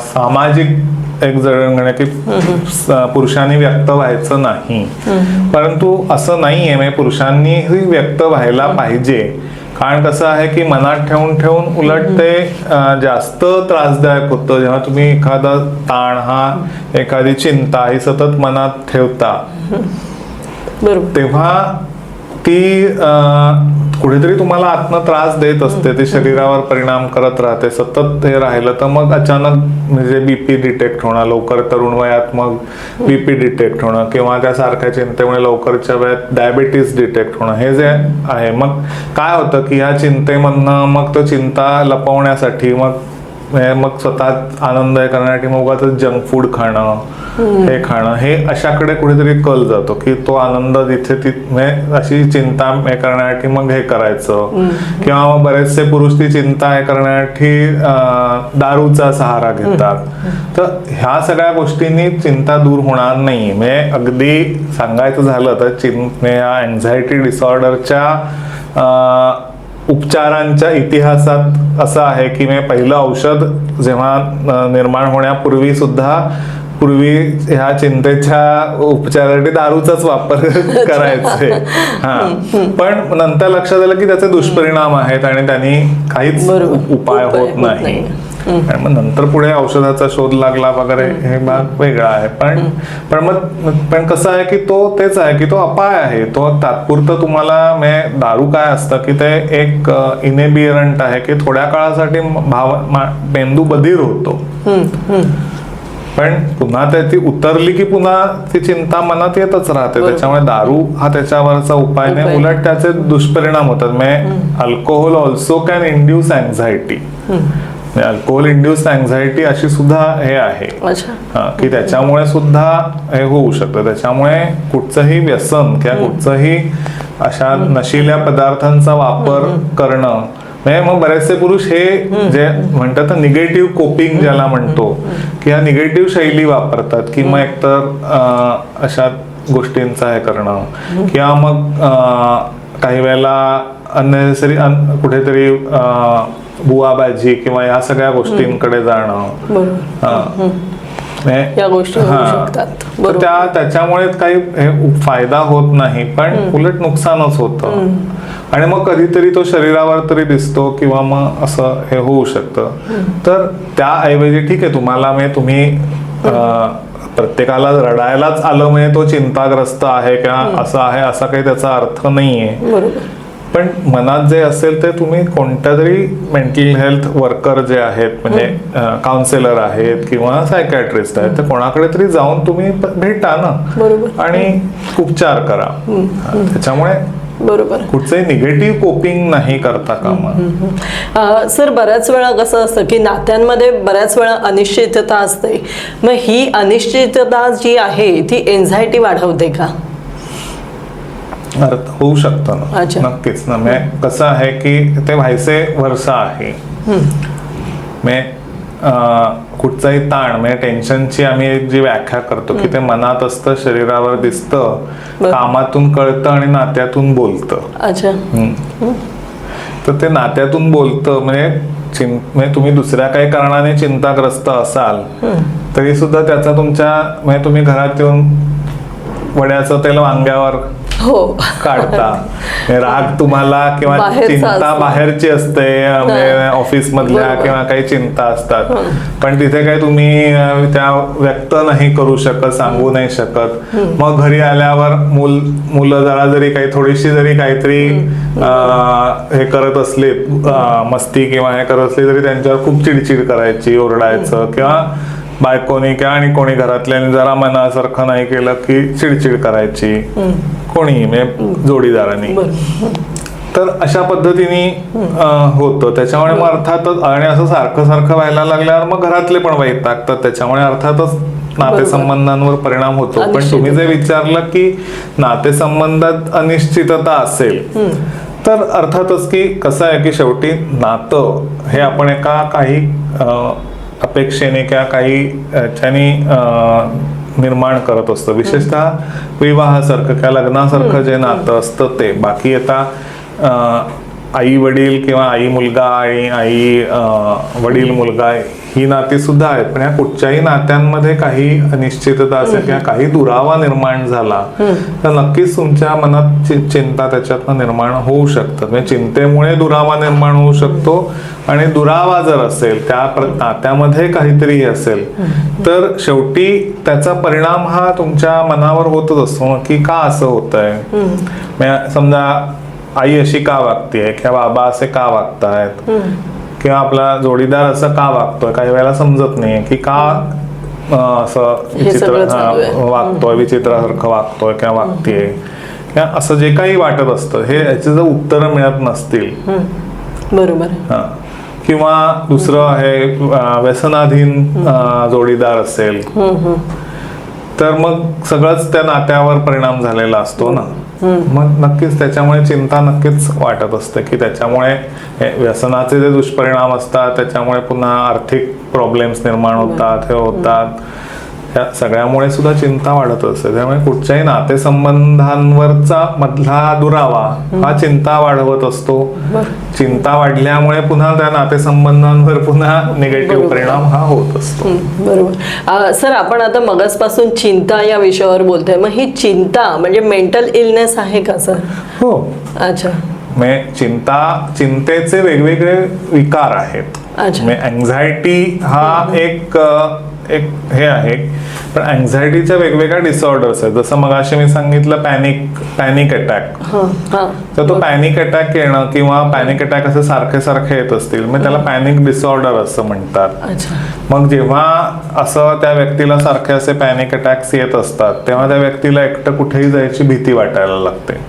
सामाजिक एक जळणघणे की पुरुषांनी व्यक्त व्हायचं नाही, परंतु असं नाहीये. म्हणजे पुरुषांनीही व्यक्त व्हायला पाहिजे. कारण कसं आहे की मनात ठेवून ठेवून उलट ते जास्त त्रासदायक होतं. जेव्हा तुम्ही एखादा ताण हा एखादी चिंता ही सतत मनात ठेवता बरोबर. तेव्हा ती कुठेतरी तुम्हाला आत्म त्रास देत असते. ते शरीरावर परिणाम करत राहते. सतत हे राहिलं तर मग अचानक म्हणजे बीपी डिटेक्ट होणं, लवकर तरुण वयात मग बीपी डिटेक्ट होणं, किंवा त्या सारख्या चिंतेमुळे लवकरच्या वयात डायबिटीस डिटेक्ट होणं, हे जे आहे. मग काय होतं की ह्या चिंतेमधनं मग तो चिंता लपवण्यासाठी मग स्वतः आनंद करण्यासाठी मग उगाच जंक फूड खाणं, हे खाणं, हे अशाकडे कुठेतरी कल जातो की तो आनंद तिथे अशी चिंता हे करण्यासाठी मग हे करायचं. किंवा मग बरेचसे पुरुष ती चिंता हे करण्यासाठी दारूचा सहारा घेतात. तर ह्या सगळ्या गोष्टींनी चिंता दूर होणार नाही. म्हणजे अगदी सांगायचं झालं तर या एन्झायटी डिसऑर्डरच्या उपचारांच्या इतिहासात असं आहे की पहिलं औषध जेव्हा निर्माण होण्यापूर्वी सुद्धा ह्या चिंतेच्या उपचारासाठी दारूचाच वापर करायचे. पण नंतर लक्षात आलं की त्याचे दुष्परिणाम आहेत आणि त्यांनी काहीच उपाय होत नाही. आणि मग नंतर पुढे औषधाचा शोध लागला वगैरे, हे भाग वेगळा आहे. पण कसं आहे की तो तेच आहे की तो अपाय आहे. तो तात्पुरतं तुम्हाला दारू काय असतं की ते एक इनेबियरंट आहे की थोड्या काळासाठी मेंदू बधीर होतो, पण पुन्हा ती उतरली की पुन्हा ती चिंता मनात येतच राहते. त्याच्यामुळे दारू हा त्याच्यावरचा उपाय नाही, उलट त्याचे दुष्परिणाम होतात. Alcohol also can induce anxiety. Alcohol induce anxiety अशी सुद्धा हे आहे की त्याच्यामुळे सुद्धा हे होऊ शकतं. त्याच्यामुळे कुठचंही व्यसन किंवा कुठचंही अशा नशिल्या पदार्थांचा वापर करणं, मग बरेचसे पुरुष हे जे म्हणतात ना निगेटिव्ह कोपिंग ज्याला म्हणतो, की ह्या निगेटिव्ह शैली वापरतात. की मग एकतर अशा गोष्टींचा हे करणं, किंवा मग काही वेळेला अननेसेसरी कुठेतरी बुवाबाजी किंवा या सगळ्या गोष्टींकडे जाणं, या गोष्टी होऊ शकतात. त्याच्यामुळे काही फायदा होत नाही, पण उलट नुकसानच होतं. आणि मग कधीतरी तो शरीरावर तरी दिसतो किंवा मग असं हे होऊ शकतं. तर त्याऐवजी ठीक आहे, तुम्ही प्रत्येकाला रडायलाच आलं म्हणजे तो चिंताग्रस्त आहे किंवा असं आहे असा काही त्याचा अर्थ नाहीये. पण मनात जे असेल ते तुम्ही कोणत्या तरी मेंटल हेल्थ वर्कर जे आहेत, म्हणजे काउन्सिलर आहेत किंवा सायकॅट्रिस्ट आहेत, तर कोणाकडे तरी जाऊन तुम्ही भेटा ना आणि उपचार करा. त्याच्यामुळे बरोबर कुठचंही निगेटिव्ह कोपिंग नाही करता कामा. सर, बऱ्याच वेळा कसं असतं की नात्यांमध्ये बऱ्याच वेळा अनिश्चितता असते. मग ही अनिश्चितता जी आहे ती एन्झायटी वाढवते का? होऊ शकतं ना, नक्कीच ना. कसं आहे की ते व्हायचे वर्ष आहे. कुठचाही ताण म्हणजे टेन्शनची आम्ही जी व्याख्या करतो की ते मनात असतं, शरीरावर दिसतं, कामातून कळतं आणि नात्यातून बोलतं. तर ते नात्यातून बोलतं म्हणजे तुम्ही दुसऱ्या काही कारणाने चिंताग्रस्त असाल तरी सुद्धा त्याचा तुमच्या तुम्ही घरात येऊन वड्याचं तेल वांग्यावर काढता. राग तुम्हाला किंवा चिंता बाहेरची असते, ऑफिस मधल्या किंवा काही चिंता असतात, पण तिथे काही तुम्ही त्या व्यक्त नाही करू शकत, सांगू नाही शकत. मग घरी आल्यावर मुलं जरा जरी थोडीशी जरी काहीतरी हे करत असले, मस्ती किंवा हे करत असले तरी त्यांच्यावर खूप चिडचिड करायची, ओरडायचं, किंवा बायकोनी किंवा आणि कोणी घरातल्याने जरा मनासारखं नाही केलं की चिडचिड करायची, कोणी म्हणजे जोडीदारांनी. तर अशा पद्धतीने होतं. त्याच्यामुळे मग अर्थातच, आणि असं सारखं सारखं व्हायला लागल्यावर मग घरातले पण वैतागतात. त्याच्यामुळे अर्थातच नातेसंबंधांवर परिणाम होतो. पण तुम्ही जे विचारलं की नातेसंबंधात अनिश्चितता असेल, तर अर्थातच की कसं आहे की शेवटी नातं हे आपण एका काही अपेक्षेने किंवा काही ह्याच्याने निर्माण करत असतं. विशेषतः विवाहासारखं किंवा लग्नासारखं जे नातं असतं ते. बाकी आता आई वडील किंवा आई मुलगा आणि आई वडील मुलगा ही नाती सुद्धा आहेत, पण या कुठच्याही नात्यांमध्ये काही अनिश्चितता असेल किंवा काही दुरावा निर्माण झाला तर नक्कीच तुमच्या मनात चिंता त्याच्यातनं निर्माण होऊ शकतात. म्हणजे चिंतेमुळे दुरावा निर्माण होऊ शकतो आणि दुरावा जर असेल त्या नात्यामध्ये काहीतरी असेल तर शेवटी त्याचा परिणाम हा तुमच्या मनावर होतच असतो की का असं होत आहे. समजा आई अशी का वागतेय किंवा बाबा असे का वागतायत किंवा आपला जोडीदार असं का वागतोय, काही वेळेला समजत नाही की का असं विचित्र वागतोय, विचित्रासारखं वागतोय किंवा वागतेय किंवा असं जे काही वाटत असतं हे याची जर उत्तरं मिळत नसतील, बरोबर, किंवा दुसरं आहे व्यसनाधीन जोडीदार असेल तर मग सगळंच त्या नात्यावर परिणाम झालेला असतो ना. मग नक्कीच त्याच्यामुळे चिंता नक्कीच वाटत असते की त्याच्यामुळे व्यसनाचे जे दुष्परिणाम असतात त्याच्यामुळे पुन्हा आर्थिक प्रॉब्लेम्स निर्माण होतात, हे होतात, या सगळ्यामुळे सुद्धा चिंता वाढत असते. त्यामुळे कुठच्याही नातेसंबंधांवरचा मधला दुरावा हा चिंता वाढवत असतो. चिंता वाढल्यामुळे पुन्हा त्या नातेसंबंधांवर पुन्हा निगेटिव्ह परिणाम हा होत असतो. बरोबर. सर, आपण आता मगासपासून चिंता या विषयावर बोलतोय, मग ही चिंता म्हणजे मेंटल इलनेस आहे का सर? हो. अच्छा. चिंतेचे वेगवेगळे विकार आहेत. अँझायटी हा एक हे आहे, पण अँझायटीच्या वेगवेगळ्या डिसऑर्डर्स आहेत. जसं मगाशी मी सांगितलं पॅनिक अटॅक, तर तो पॅनिक अटॅक येणं किंवा पॅनिक अटॅक असे सारखे सारखे येत असतील मग त्याला पॅनिक डिसऑर्डर असं म्हणतात. मग जेव्हा असं त्या व्यक्तीला सारखे असे पॅनिक अटॅक्स येत असतात तेव्हा त्या व्यक्तीला एकटं कुठेही जायची भीती वाटायला लागते,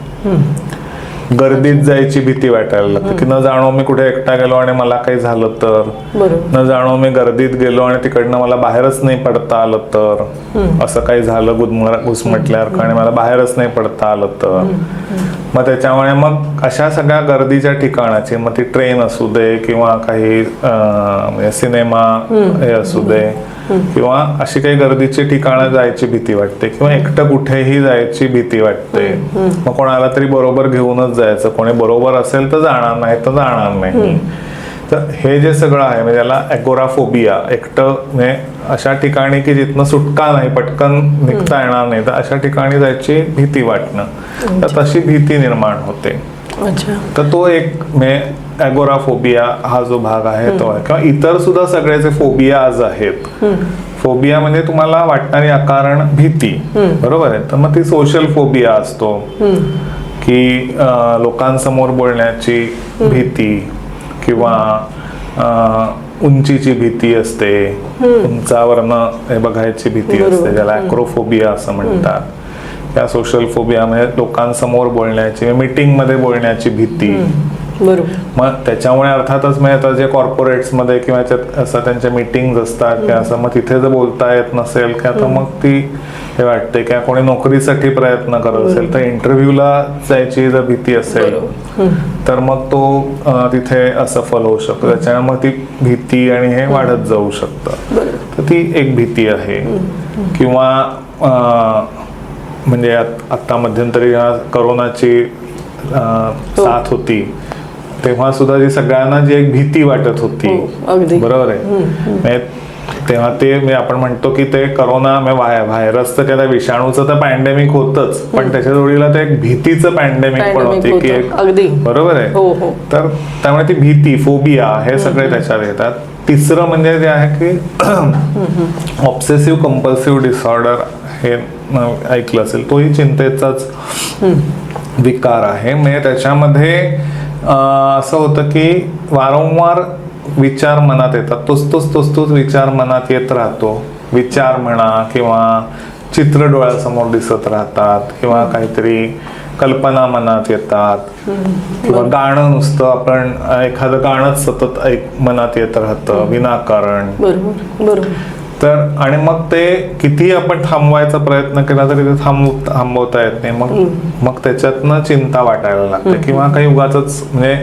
गर्दीत जायची भीती वाटायला लागते की न जाणो मी कुठे एकटा गेलो आणि मला काही झालं तर, न जाणो मी गर्दीत गेलो आणि तिकडनं मला बाहेरच नाही पडता आलं तर, असं काही झालं घुसमटल्यासारखं आणि मला बाहेरच नाही पडता आलं तर. मग त्याच्यामुळे मग अशा सगळ्या गर्दीच्या ठिकाणाची, मग ती ट्रेन असू दे किंवा काही सिनेमा हे असू दे किंवा अशी काही गर्दीची ठिकाणं जायची भीती वाटते किंवा एकटं कुठेही जायची भीती वाटते. मग कोणाला तरी बरोबर घेऊनच जायचं, कोणी बरोबर असेल तर जाणार नाही तर जाणार नाही. तर हे जे सगळं आहे म्हणजे त्याला ॲगोराफोबिया, एकटं म्हणजे अशा ठिकाणी की जिथनं सुटका नाही, पटकन निघता येणार नाही तर अशा ठिकाणी जायची भीती वाटणं, तर तशी भीती निर्माण होते. तर तो एक ॲगोराफोबिया हा जो भाग आहे तो आहे. किंवा इतर सुद्धा सगळ्याचे फोबियाज आहेत. फोबिया म्हणजे तुम्हाला वाटणारी अकारण भीती, बरोबर आहे. तर मग ती सोशल फोबिया असतो की लोकांसमोर बोलण्याची भीती किंवा उंचीची भीती असते, उंचावरनं हे बघायची भीती असते, ज्याला ॲक्रोफोबिया असं म्हणतात. या सोशल फोबिया म्हणजे लोकांसमोर बोलण्याची, मीटिंग मध्ये बोलण्याची भीती. मग त्याच्यामुळे अर्थातच आता जे कॉर्पोरेट्समध्ये किंवा असं त्यांच्या मीटिंग असतात किंवा असं, मग तिथे जर बोलता येत नसेल किंवा मग ती हे वाटते किंवा कोणी नोकरीसाठी प्रयत्न करत असेल तर इंटरव्ह्यूला जायची जर भीती असेल तर मग तो तिथे असफल होऊ शकतो. त्याच्यामुळे मग ती भीती आणि हे वाढत जाऊ शकतं. तर ती एक भीती आहे. किंवा म्हणजे आता मध्यंतरी करोनाची साथ होती तेव्हा सुद्धा जी सगळ्यांना जी एक भीती वाटत होती, बरोबर आहे. तेव्हा ते आपण म्हणतो की ते करोना व्हायरस तर त्या विषाणूचं तर पॅन्डेमिक होतच, पण त्याच्या जोडीला ते एक भीतीचं पॅन्डेमिक पण होते की एक, बरोबर आहे. तर त्यामुळे ती भीती, फोबिया हे सगळे त्याच्यात येतात. तिसरं म्हणजे जे आहे की ऑब्सेसिव्ह कंपल्सिव्ह डिसऑर्डर, हे ऐकलं असेल, तोही चिंतेचाच विकार आहे. म्हणजे त्याच्यामध्ये असं होतं की वारंवार विचार मनात येतात, तोच विचार मनात येत राहतो. विचार म्हणा किंवा चित्र डोळ्यासमोर दिसत राहतात किंवा काहीतरी कल्पना मनात येतात किंवा गाणं नुसतं आपण एखादं गाणंच सतत मनात येत राहतं विनाकारण. तर आणि मग ते किती आपण थांबवायचा प्रयत्न केला तरी ते थांबवता येत नाही. मग त्याच्यातनं चिंता वाटायला लागते किंवा काही उगाचच म्हणजे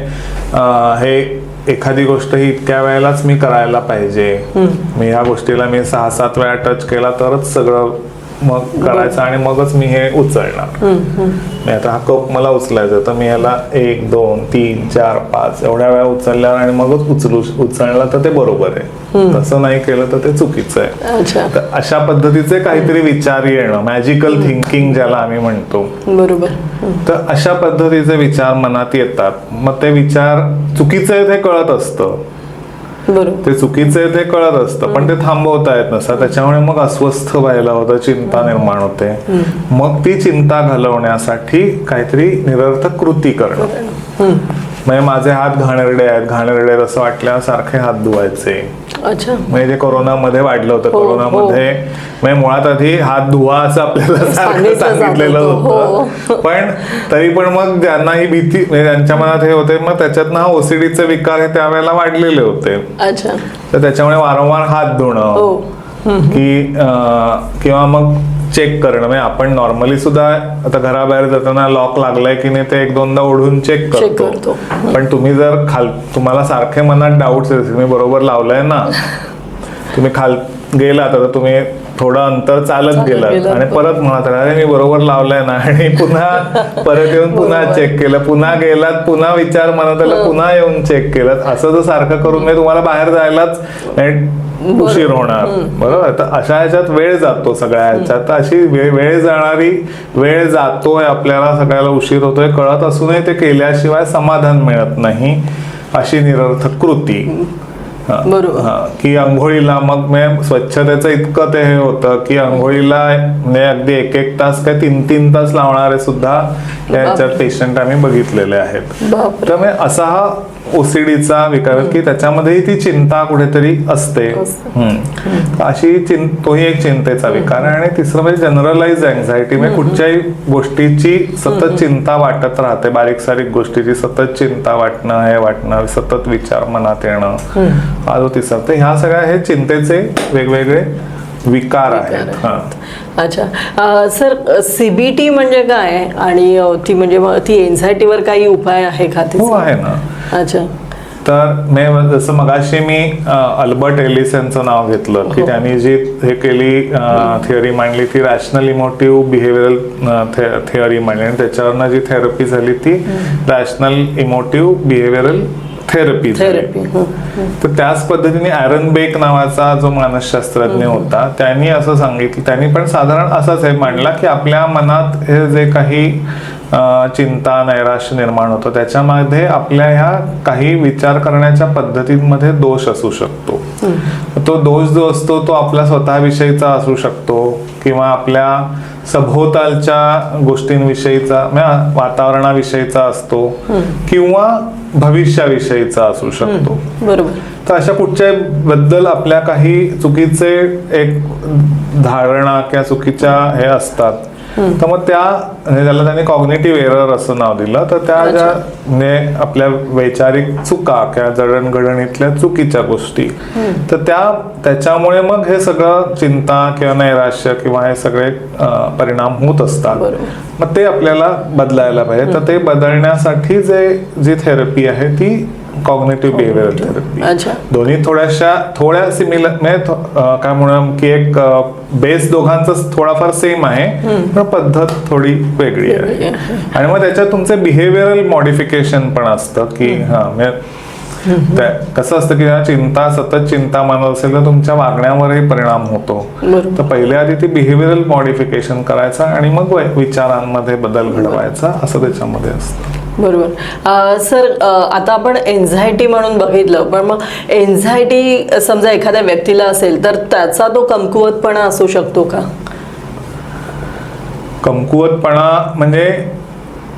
हे एखादी गोष्ट ही इतक्या वेळेलाच मी करायला पाहिजे, मी ह्या गोष्टीला मी 6-7 वेळा टच केला तरच सगळं मग करायचं आणि मगच मी हे उचलणार. मी आता हा कप मला उचलायचा तर मी याला 1 2 3 4 5 एवढ्या वेळा उचलल्यावर आणि मगच उचललं तर ते बरोबर आहे. तसं नाही केलं तर ते चुकीचं आहे. तर अशा पद्धतीचे काहीतरी विचार येणं, मॅजिकल थिंकिंग ज्याला आम्ही म्हणतो, बरोबर. तर अशा पद्धतीचे विचार मनात येतात. मग ते विचार चुकीचे आहेत हे कळत असतं, बरोबर, ते चुकीचं आहे ते कळत असतं, पण ते थांबवता येत नसतं. त्याच्यामुळे मग अस्वस्थ व्हायला होतं, चिंता निर्माण होते. मग ती चिंता घालवण्यासाठी काहीतरी निरर्थक कृती करणं. म्हणजे माझे हात घाणेरडे आहेत असं वाटल्यावर सारखे हात धुवायचे. अच्छा. म्हणजे जे कोरोनामध्ये वाढलं होतं, कोरोनामध्ये म्हणजे मुळात आधी हात धुवा असं आपल्याला सारखं सांगितलेलं होतं, पण तरी पण मग ज्यांना ही भीती म्हणजे ज्यांच्या मनात हे होते, मग त्याच्यातनं हा ओसीडीचे विकार हे त्यावेळेला वाढलेले होते. अच्छा. तर त्याच्यामुळे वारंवार हात धुणं किंवा मग चेक करणं. म्हणजे आपण नॉर्मली सुद्धा आता घराबाहेर जाताना लॉक लागलाय की नाही ते 1-2दा ओढून चेक करतो. पण तुम्ही जर तुम्हाला सारखे मनात डाऊट्स येतील, तुम्ही बरोबर लावलाय ना, तुम्ही गेला तर तुम्ही थोडं अंतर चालत गेलात आणि परत म्हणत अरे मी बरोबर लावलाय ना, आणि पुन्हा परत येऊन पुन्हा चेक केलं, पुन्हा गेलात, पुन्हा विचार मनात आला, पुन्हा येऊन चेक केलं. असं जर सारखं करून मी तुम्हाला बाहेर जायलाच उशीर होणार. बरोबर. तर अशा ह्याच्यात वेळ जातो सगळ्या ह्याच्यात. तर अशी वेळ जातोय, आपल्याला सगळ्याला उशीर होतोय कळत असूनही ते केल्याशिवाय समाधान मिळत नाही. अशी निरर्थक कृती. की अंघोळीला मग स्वच्छतेचं इतकं ते हे होतं की अंघोळीला म्हणजे अगदी 1-1 तास काय 3-3 तास लावणारे सुद्धा याच्यात पेशंट आम्ही बघितलेले आहेत. त्यामुळे असा हा ओसीडीचा विकार की त्याच्यामध्येही ती चिंता कुठेतरी असते. अशी तोही एक चिंतेचा विकार आहे. आणि तिसरं म्हणजे जनरलाइज अँझायटी, म्हणजे कुठच्याही गोष्टीची सतत चिंता वाटत राहते, बारीक सारीक गोष्टीची सतत चिंता वाटणं, हे वाटणं, सतत विचार मनात येणं, हा जो तिसरा. तर ह्या सगळ्या हे चिंतेचे वेगवेगळे विकार आहेत. अच्छा. सर, CBT म्हणजे काय, आणि ती म्हणजे ती एन्झायटीवर काही उपाय आहे का? हो, आहे ना. अच्छा. तर जसं मगाशी मी अल्बर्ट एलिस यांचं नाव घेतलं की त्यांनी जी हे केली थिअरी मांडली ती रॅशनल इमोटिव्ह बिहेवियरल थिअरी मांडली, आणि त्याच्यावरनं जी थेरपी झाली ती रॅशनल इमोटिव्ह बिहेवियरल थेरपी. तर त्याच पद्धतीने ॲरन बेक नावाचा जो मानसशास्त्रज्ञ होता त्यांनी असं सांगितलं, त्यांनी पण साधारण असंच हे मांडला की आपल्या मनात हे जे काही चिंता नैराश्य निर्माण होतं त्याच्यामध्ये आपल्या ह्या काही विचार करण्याच्या पद्धतींमध्ये दोष असू शकतो. तो दोष जो असतो तो आपल्या स्वतःविषयीचा असू शकतो किंवा आपल्या सभोवतालच्या गोष्टींविषयीचा म्हणजे वातावरणाविषयीचा असतो किंवा भविष्याविषयीचा असू शकतो. बरोबर. तर अशा कुठच्या बद्दल आपल्या काही चुकीचे एक धारणा किंवा चुकीच्या हे असतात, तर मग त्याला त्यांनी कॉग्निटिव्ह एरर असं नाव दिलं. तर त्या ज्या म्हणजे आपल्या वैचारिक चुका किंवा जडणघडणीतल्या चुकीच्या गोष्टी, तर त्याच्यामुळे मग हे सगळं चिंता किंवा नैराश्य किंवा हे सगळे परिणाम होत असतात. मग ते आपल्याला बदलायला पाहिजे. तर ते बदलण्यासाठी जी थेरपी आहे ती कॉग्निटिव्ह बिहेवियरल थेरपी. दोन्ही थोड्या सिमिलर म्हणजे काय म्हणून की एक बेस दोघांचं थोडाफार सेम आहे, पण पद्धत थोडी वेगळी आहे. आणि मग त्याच्यात तुमचे बिहेवियरल मॉडिफिकेशन पण असतं की म्हणजे कसं असतं की सतत चिंता मनात असेल तर तुमच्या वागण्यावरही परिणाम होतो. तर पहिले आधी ती बिहेवियरल मॉडिफिकेशन करायचा आणि मग विचारांमध्ये बदल घडवायचा, असं त्याच्यामध्ये असतं. बरोबर. सर, आता आपण एन्झायटी म्हणून बघितलं, पण मग एन्झायटी समजा एखाद्या व्यक्तीला असेल तर त्याचा तो कमकुवतपणा असू शकतो का? कमकुवतपणा म्हणजे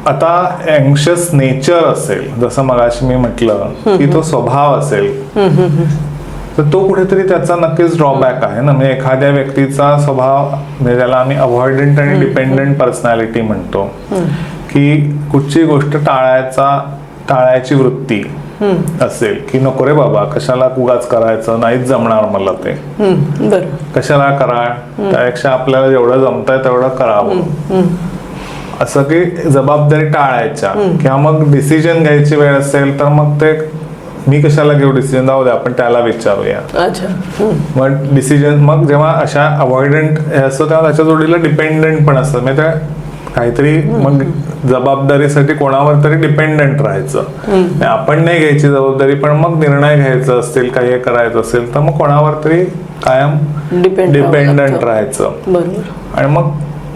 आता अँक्शियस नेचर असेल, जसं मगाशी मी म्हटलं की तो स्वभाव असेल, तर तो कुठेतरी त्याचा नक्कीच ड्रॉबॅक आहे ना. म्हणजे एखाद्या व्यक्तीचा स्वभाव म्हणजे ज्याला आम्ही अव्हॉइडंट आणि डिपेंडंट पर्सनॅलिटी म्हणतो, की कुठची गोष्ट टाळायची वृत्ती असेल की नको रे बाबा कशाला उगाच करायचं, नाहीच जमणार मला ते, कशाला करा, त्यापेक्षा आपल्याला जेवढं जमतंय तेवढं करावं, असं की जबाबदारी टाळायच्या. किंवा मग डिसिजन घ्यायची वेळ असेल तर मग ते मी कशाला घेऊ डिसिजन, जाऊ दे आपण त्याला विचारूया. अच्छा. मग डिसिजन, मग जेव्हा अशा अवॉइडंट हे असतं तेव्हा त्याच्या जोडीला डिपेंडंट पण असतं. म्हणजे काहीतरी मग जबाबदारीसाठी कोणावर तरी डिपेंडंट राहायचं. आपण नाही घ्यायची जबाबदारी, पण मग निर्णय घ्यायचा असतील, काही करायचं असेल तर मग कोणावर तरी कायम डिपेंडंट राहायचं. बरोबर. आणि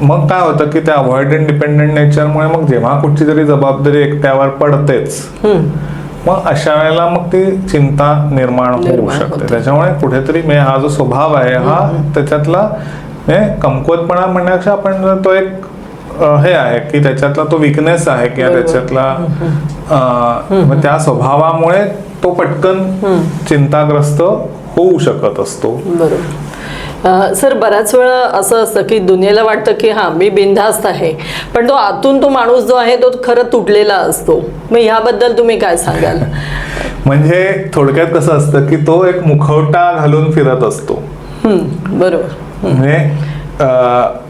मग काय होतं की त्या अवॉइडंट डिपेंडंट नेचरमुळे मग जेव्हा कुठची तरी जबाबदारी एकट्यावर पडतेच, मग अशा वेळेला मग ती चिंता निर्माण होऊ शकते. त्याच्यामुळे कुठेतरी हा जो स्वभाव आहे हा त्याच्यातला कमकुवतपणा म्हणण्यापेक्षा आपण तो एक हे आहे की त्याच्यातला तो विकनेस आहे किंवा त्याच्यातला त्या स्वभावामुळे तो पटकन चिंताग्रस्त होऊ शकत असतो. बरोबर. सर, बऱ्याच वेळा असं असतं की दुनियेला वाटतं की हां मी बिनधास्त आहे, पण तो आतून तो माणूस जो आहे तो खरं तुटलेला असतो. मग ह्याबद्दल तुम्ही काय सांगाल? म्हणजे थोडक्यात कसं असतं की तो एक मुखवटा घालून फिरत असतो. बरोबर. म्हणजे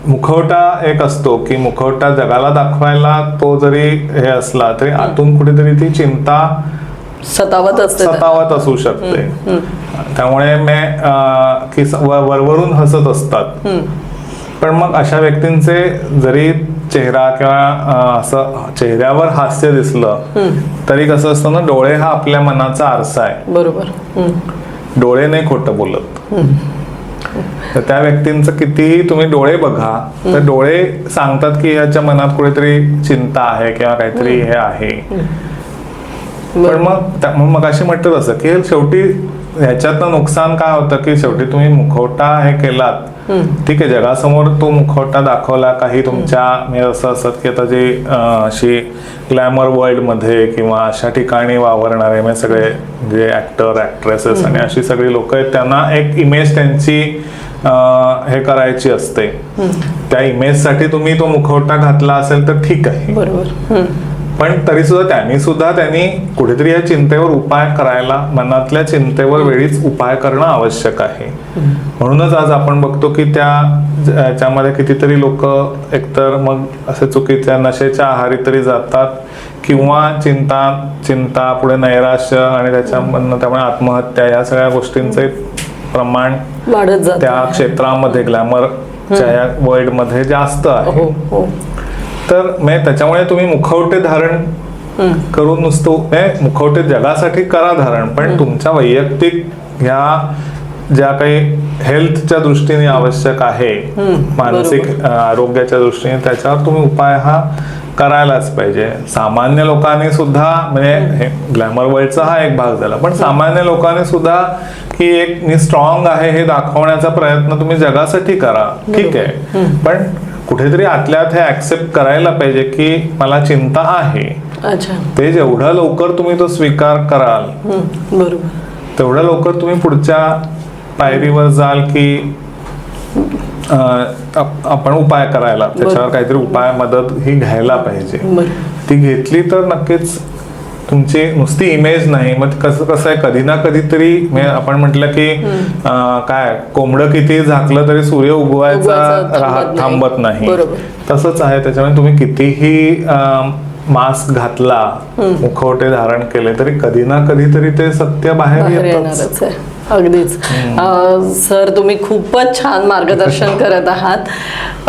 मुखवटा एक असतो की मुखवटा जगाला दाखवायला तो जरी हे असला तरी आतून कुठेतरी ती चिंता सतावत असू शकते. त्यामुळे की वरवरून हसत असतात, पण मग अशा व्यक्तींचे जरी चेहरा किंवा असं चेहऱ्यावर हास्य दिसलं तरी कसं असतं ना, डोळे हा आपल्या मनाचा आरसा आहे. बरोबर. डोळे नाही खोटं बोलत. तर त्या व्यक्तींचं कितीही तुम्ही डोळे बघा तर डोळे सांगतात की याच्या मनात कुठेतरी चिंता आहे किंवा काहीतरी हे आहे. पण मग अशी म्हटलं असं की शेवटी ह्याच्यातनं नुकसान काय होतं की शेवटी तुम्ही मुखवटा हे केलात, ठीक आहे, जगासमोर तो मुखवटा दाखवला काही तुमच्या म्हणजे असं असत की आता जे अशी ग्लॅमर वर्ल्ड मध्ये किंवा अशा ठिकाणी वावरणारे म्हणजे सगळे जे ऍक्टर ऍक्ट्रेसेस आणि अशी सगळी लोक आहेत त्यांना एक इमेज त्यांची हे करायची असते. त्या इमेज साठी तुम्ही तो मुखवटा घातला असेल तर ठीक आहे. बरोबर. पण तरी सुद्धा त्यांनी कुठेतरी या चिंतेवर उपाय करायला, मनातल्या चिंतेवर वेळीच उपाय करणं आवश्यक आहे. म्हणूनच आज आपण बघतो की त्याच्यामध्ये कितीतरी लोक एकतर मग असे चुकीच्या नशेच्या आहारी तरी जातात किंवा चिंता पुढे नैराश्य आणि त्यामुळे आत्महत्या या सगळ्या गोष्टींचे प्रमाण वाढत जातं. त्या क्षेत्रामध्ये ग्लॅमरच्या या वर्ल्ड मध्ये जास्त आहे. तर त्याच्यामुळे तुम्ही मुखवटे धारण करून नुसतं मुखवटे जगासाठी करा धारण, पण तुमच्या वैयक्तिक ह्या ज्या काही हेल्थच्या दृष्टीने आवश्यक आहे, मानसिक आरोग्याच्या दृष्टीने, त्याच्यावर तुम्ही उपाय हा करायलाच पाहिजे. सामान्य लोकांनी सुद्धा म्हणजे ग्लॅमर वर्ल्डचा हा एक भाग झाला, पण सामान्य लोकांनी सुद्धा की एक मी स्ट्रॉंग आहे हे दाखवण्याचा प्रयत्न तुम्ही जगासाठी करा, ठीक आहे, पण कुठेतरी आतल्यात हे ऍक्सेप्ट करायला पाहिजे की मला चिंता आहे. ते जेवढं लवकर तुम्ही तो स्वीकार कराल बरोबर तेवढं लवकर तुम्ही पुढच्या पायरीवर जाल की आपण उपाय करायला, त्याच्यावर काहीतरी उपाय मदत ही घ्यायला पाहिजे. ती घेतली तर नक्कीच तुमची नुसती इमेज नाही, मग कसं आहे कधी ना कधीतरी आपण म्हटलं की काय कोंबडं किती झाकलं तरी सूर्य उगवायचा थांबत नाही, तसंच आहे. त्याच्यामुळे तुम्ही कितीही मास्क घातला, मुखवटे धारण केले तरी कधी ना कधीतरी ते सत्य बाहेर येतच. अगदीच. सर, तुम्ही खूपच छान मार्गदर्शन करत आहात.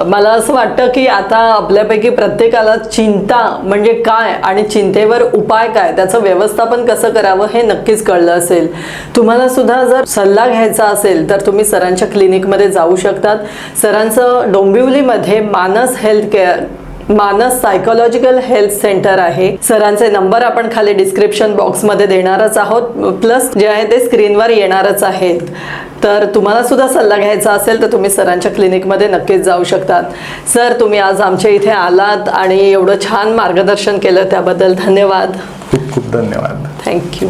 मला असं वाटतं की आता आपल्यापैकी प्रत्येकाला चिंता म्हणजे काय आणि चिंतेवर उपाय काय, त्याचं व्यवस्थापन कसं करावं हे नक्कीच कळलं असेल. तुम्हाला सुद्धा जर सल्ला घ्यायचा असेल तर तुम्ही सरांच्या क्लिनिकमध्ये जाऊ शकतात. सरांचं डोंबिवलीमध्ये मानस सायकोलॉजिकल हेल्थ सेंटर आहे. सरांचे नंबर आपण खाली डिस्क्रिप्शन बॉक्समध्ये देणारच आहोत, प्लस जे आहे ते स्क्रीनवर येणारच आहेत. तर तुम्हाला सुद्धा सल्ला घ्यायचा असेल तर तुम्ही सरांच्या क्लिनिकमध्ये नक्कीच जाऊ शकतात. सर, तुम्ही आज आमच्या इथे आलात आणि एवढं छान मार्गदर्शन केलं त्याबद्दल धन्यवाद. खूप खूप धन्यवाद. थँक्यू.